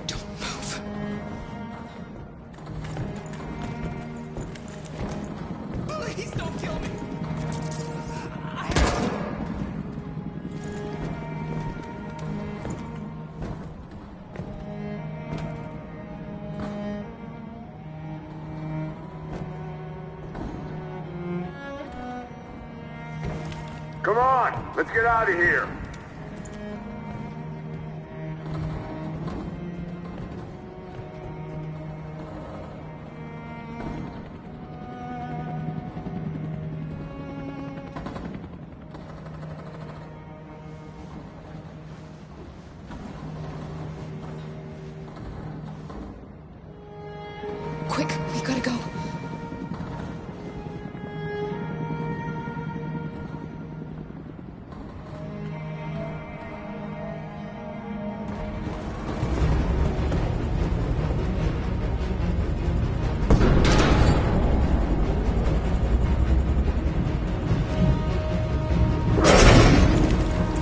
Don't move. Please don't kill me. Come on, let's get out of here. Quick, we gotta go.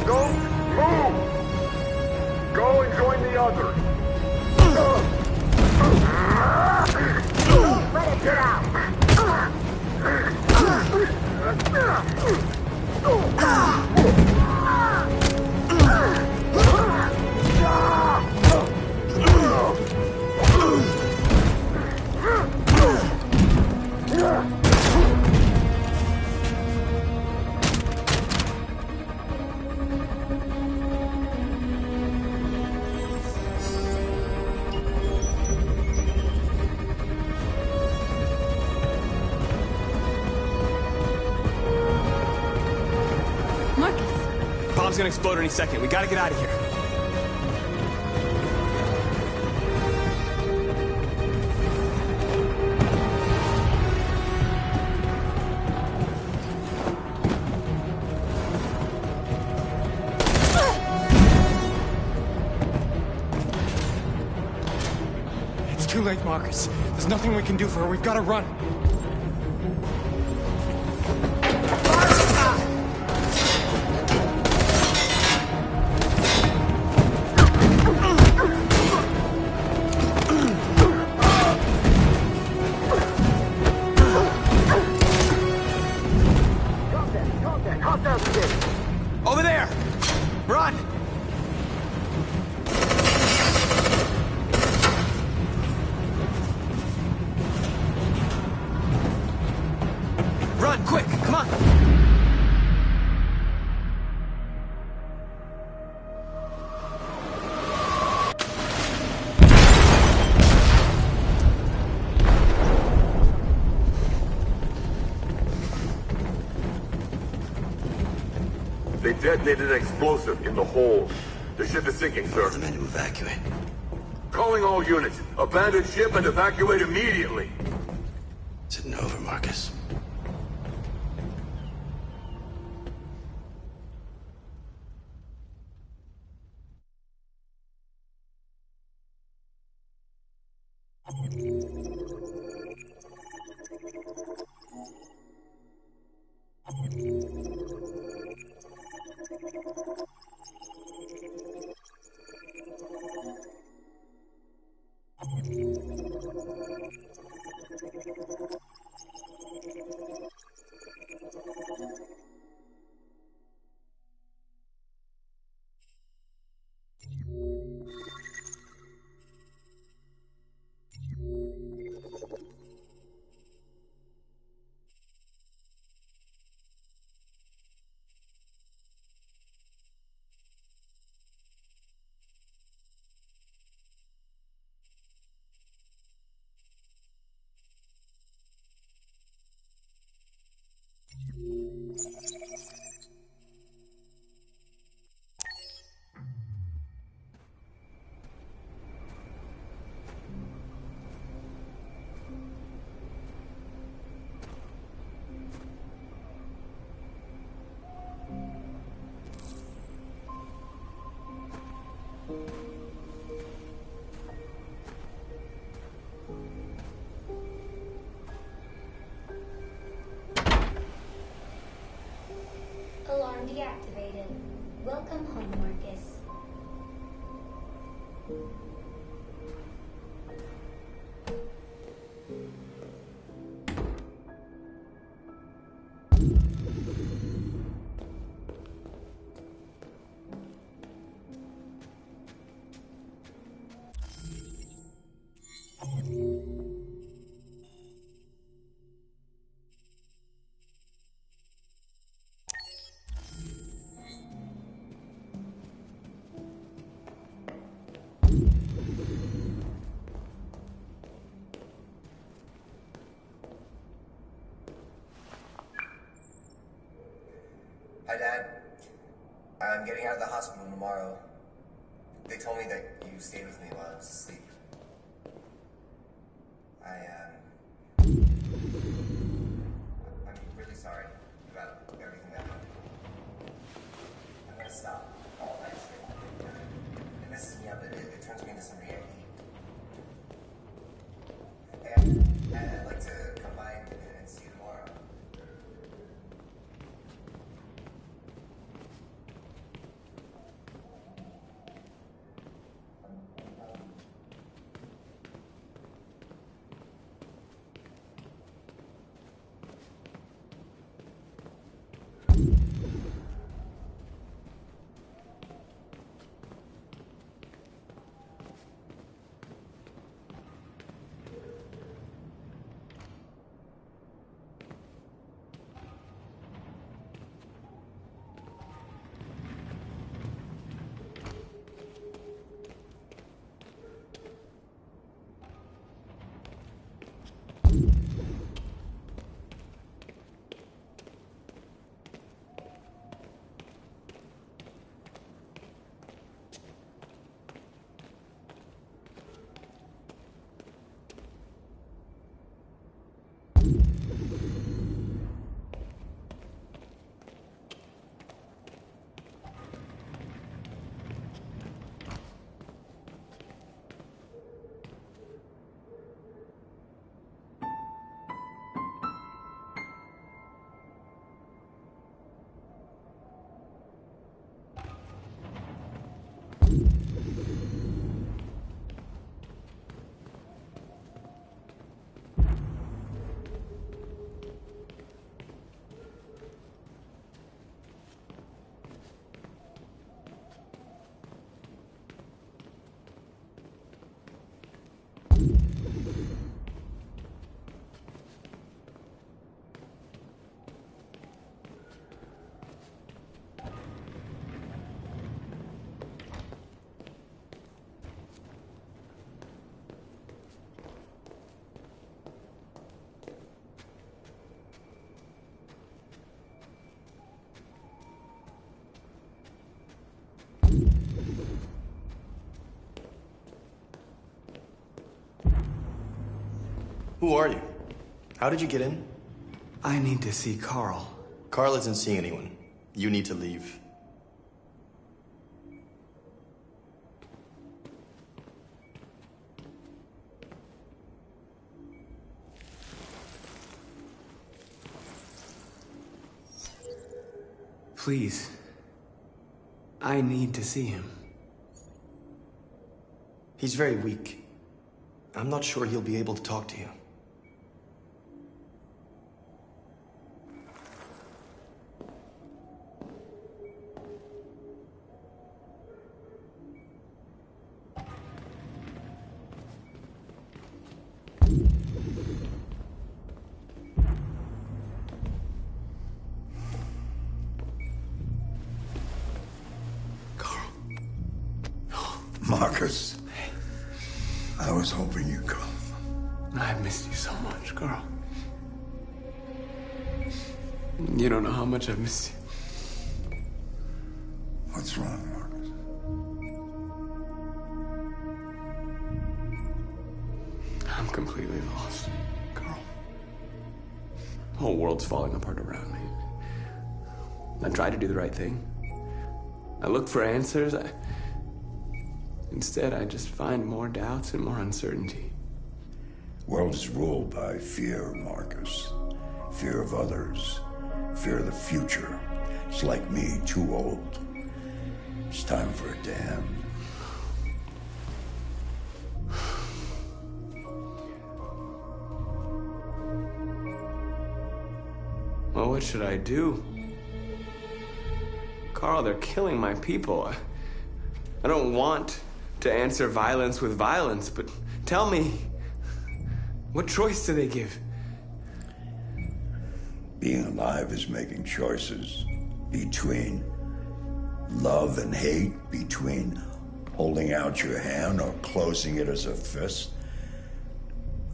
Don't move! Go and join the others. Let it get out! Bomb's gonna explode any second. We gotta get out of here. It's too late, Marcus. There's nothing we can do for her. We've got to run. Over there! Run! Run, quick! Come on! They detonated an explosive in the hold. The ship is sinking, sir. The men to evacuate. Calling all units. Abandon ship and evacuate immediately. Is it over, Marcus? deactivated. Welcome home, Marcus. Hi, Dad. I'm getting out of the hospital tomorrow. They told me that you stayed with me while I was asleep. I'm really sorry about everything that happened. I'm gonna stop all that shit. It messes me up. It turns me into somebody I hate. And I'd like to come by and see you tomorrow. Who are you? How did you get in? I need to see Carl. Carl isn't seeing anyone. You need to leave. Please. I need to see him. He's very weak. I'm not sure he'll be able to talk to you. Marcus, I was hoping you'd come. I've missed you so much, Carl. You don't know how much I've missed you. What's wrong, Marcus? I'm completely lost, Carl. The whole world's falling apart around me. I try to do the right thing. I look for answers. Instead, I just find more doubts and more uncertainty. World is ruled by fear, Marcus. Fear of others. Fear of the future. It's like me, too old. It's time for a dance. Well, what should I do? Carl, they're killing my people. I don't want to answer violence with violence, but tell me, what choice do they give? Being alive is making choices between love and hate, between holding out your hand or closing it as a fist.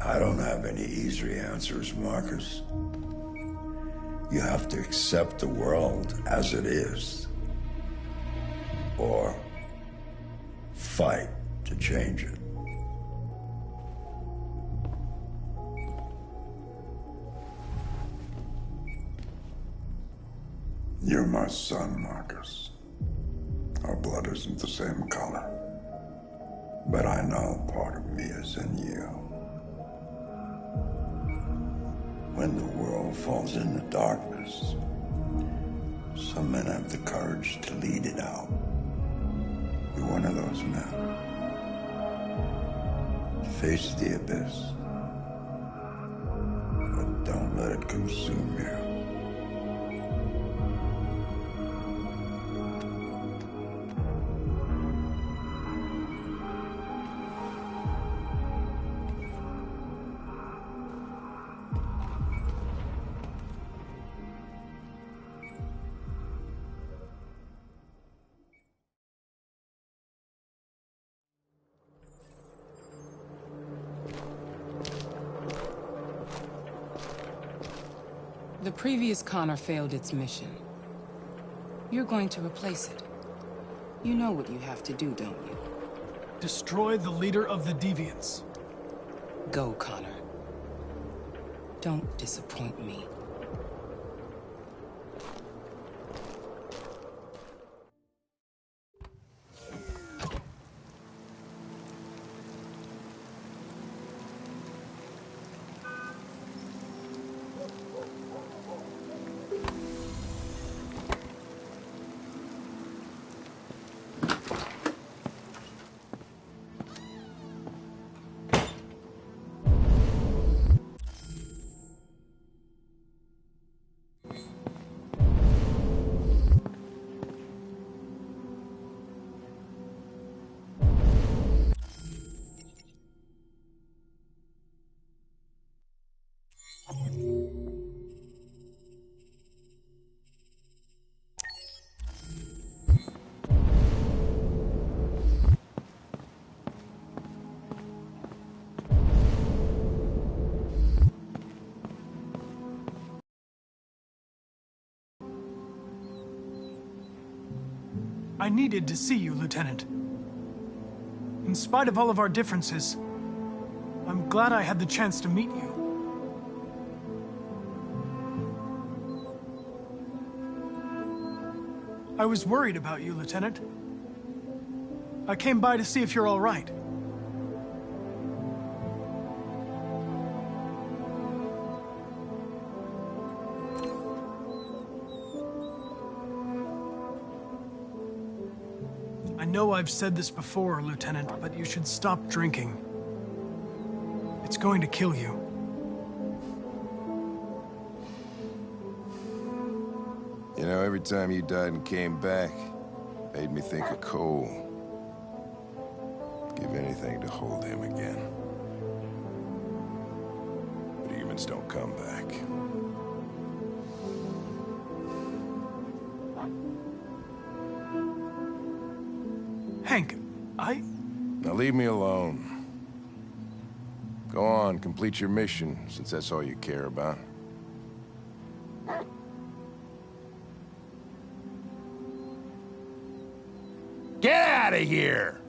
I don't have any easy answers, Marcus. You have to accept the world as it is, or fight to change it. You're my son, Marcus. Our blood isn't the same color, but I know part of me is in you. When the world falls into darkness, some men have the courage to lead it out. You're one of those men. Face the abyss, but don't let it consume you. The previous Connor failed its mission. You're going to replace it. You know what you have to do, don't you? Destroy the leader of the Deviants. Go, Connor. Don't disappoint me. I needed to see you, Lieutenant. In spite of all of our differences, I'm glad I had the chance to meet you. I was worried about you, Lieutenant. I came by to see if you're all right. I know I've said this before, Lieutenant, but you should stop drinking. It's going to kill you. You know, every time you died and came back, made me think of Cole. Give anything to hold him again. But humans don't come back. Hank, Now leave me alone. Go on, complete your mission, since that's all you care about. Get out of here!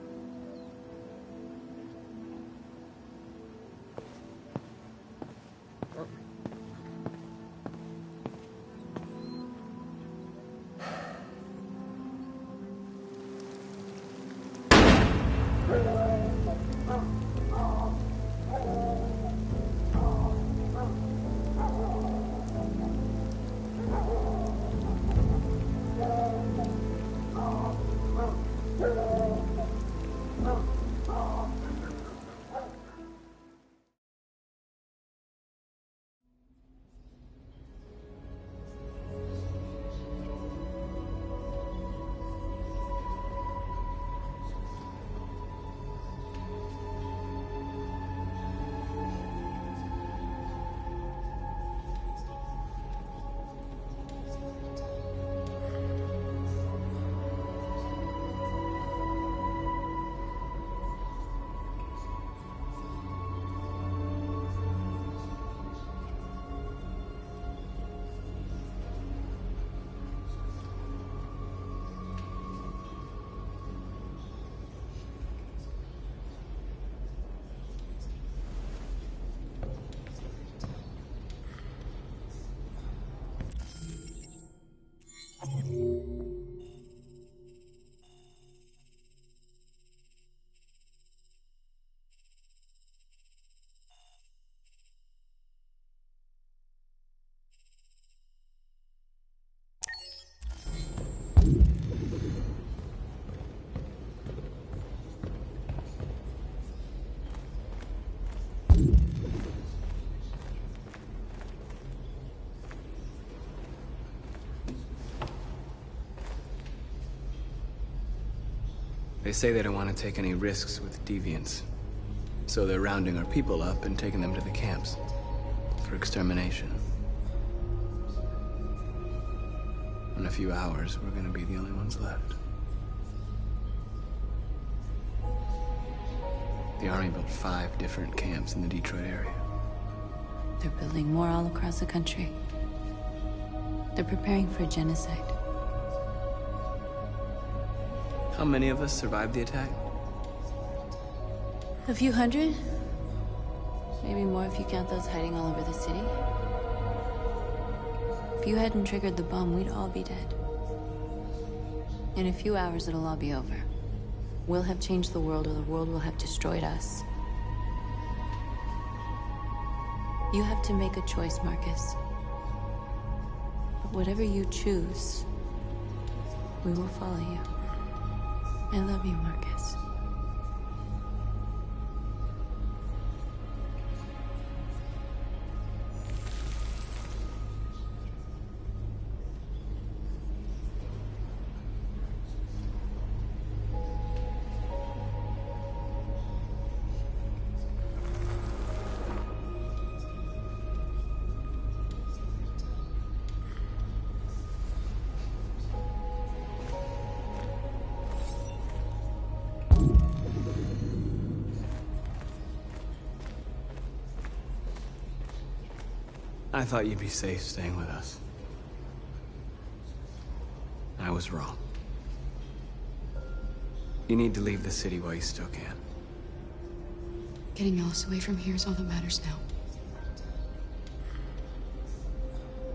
They say they don't want to take any risks with deviants. So they're rounding our people up and taking them to the camps for extermination. In a few hours, we're gonna be the only ones left. The Army built 5 different camps in the Detroit area. They're building more all across the country. They're preparing for a genocide. How many of us survived the attack? A few hundred? Maybe more if you count those hiding all over the city. If you hadn't triggered the bomb, we'd all be dead. In a few hours, it'll all be over. We'll have changed the world, or the world will have destroyed us. You have to make a choice, Marcus. But whatever you choose, we will follow you. I love you, Marcus. I thought you'd be safe staying with us. I was wrong. You need to leave the city while you still can. Getting Alice away from here is all that matters now.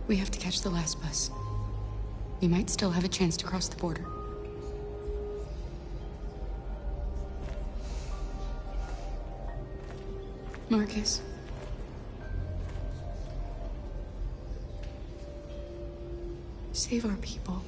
We have to catch the last bus. We might still have a chance to cross the border. Marcus. Save our people.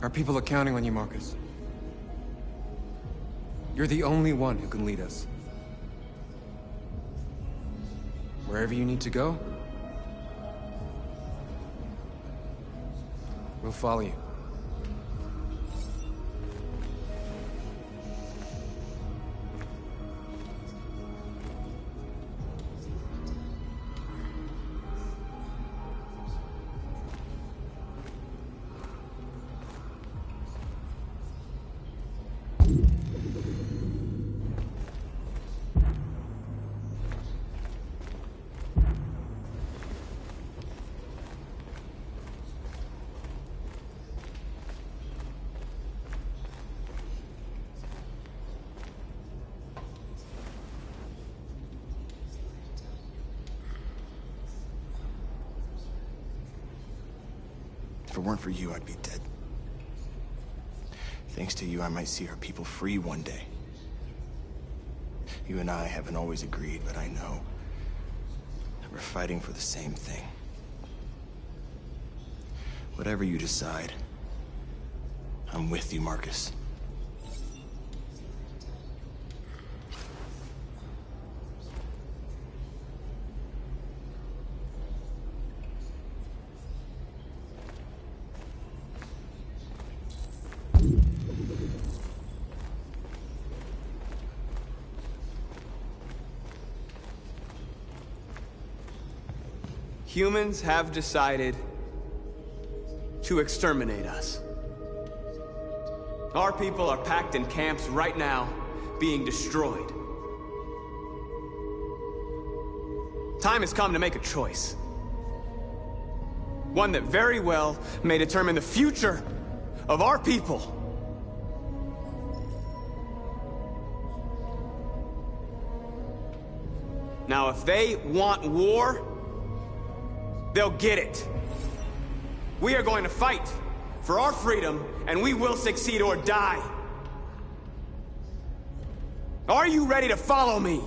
Our people are counting on you, Marcus. You're the only one who can lead us. Wherever you need to go, we'll follow you. If it weren't for you, I'd be dead. Thanks to you, I might see our people free one day. You and I haven't always agreed, but I know that we're fighting for the same thing. Whatever you decide, I'm with you, Marcus. Humans have decided to exterminate us. Our people are packed in camps right now, being destroyed. Time has come to make a choice. One that very well may determine the future of our people. Now, if they want war, they'll get it. We are going to fight for our freedom, and we will succeed or die. Are you ready to follow me?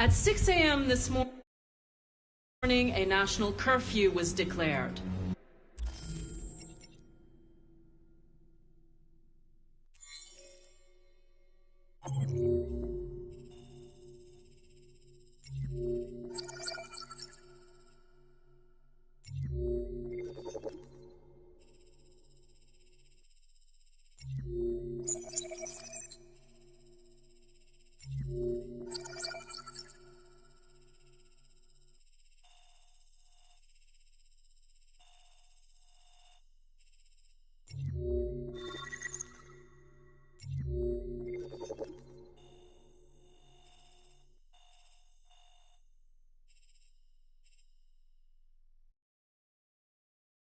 At 6 a.m. this morning, a national curfew was declared.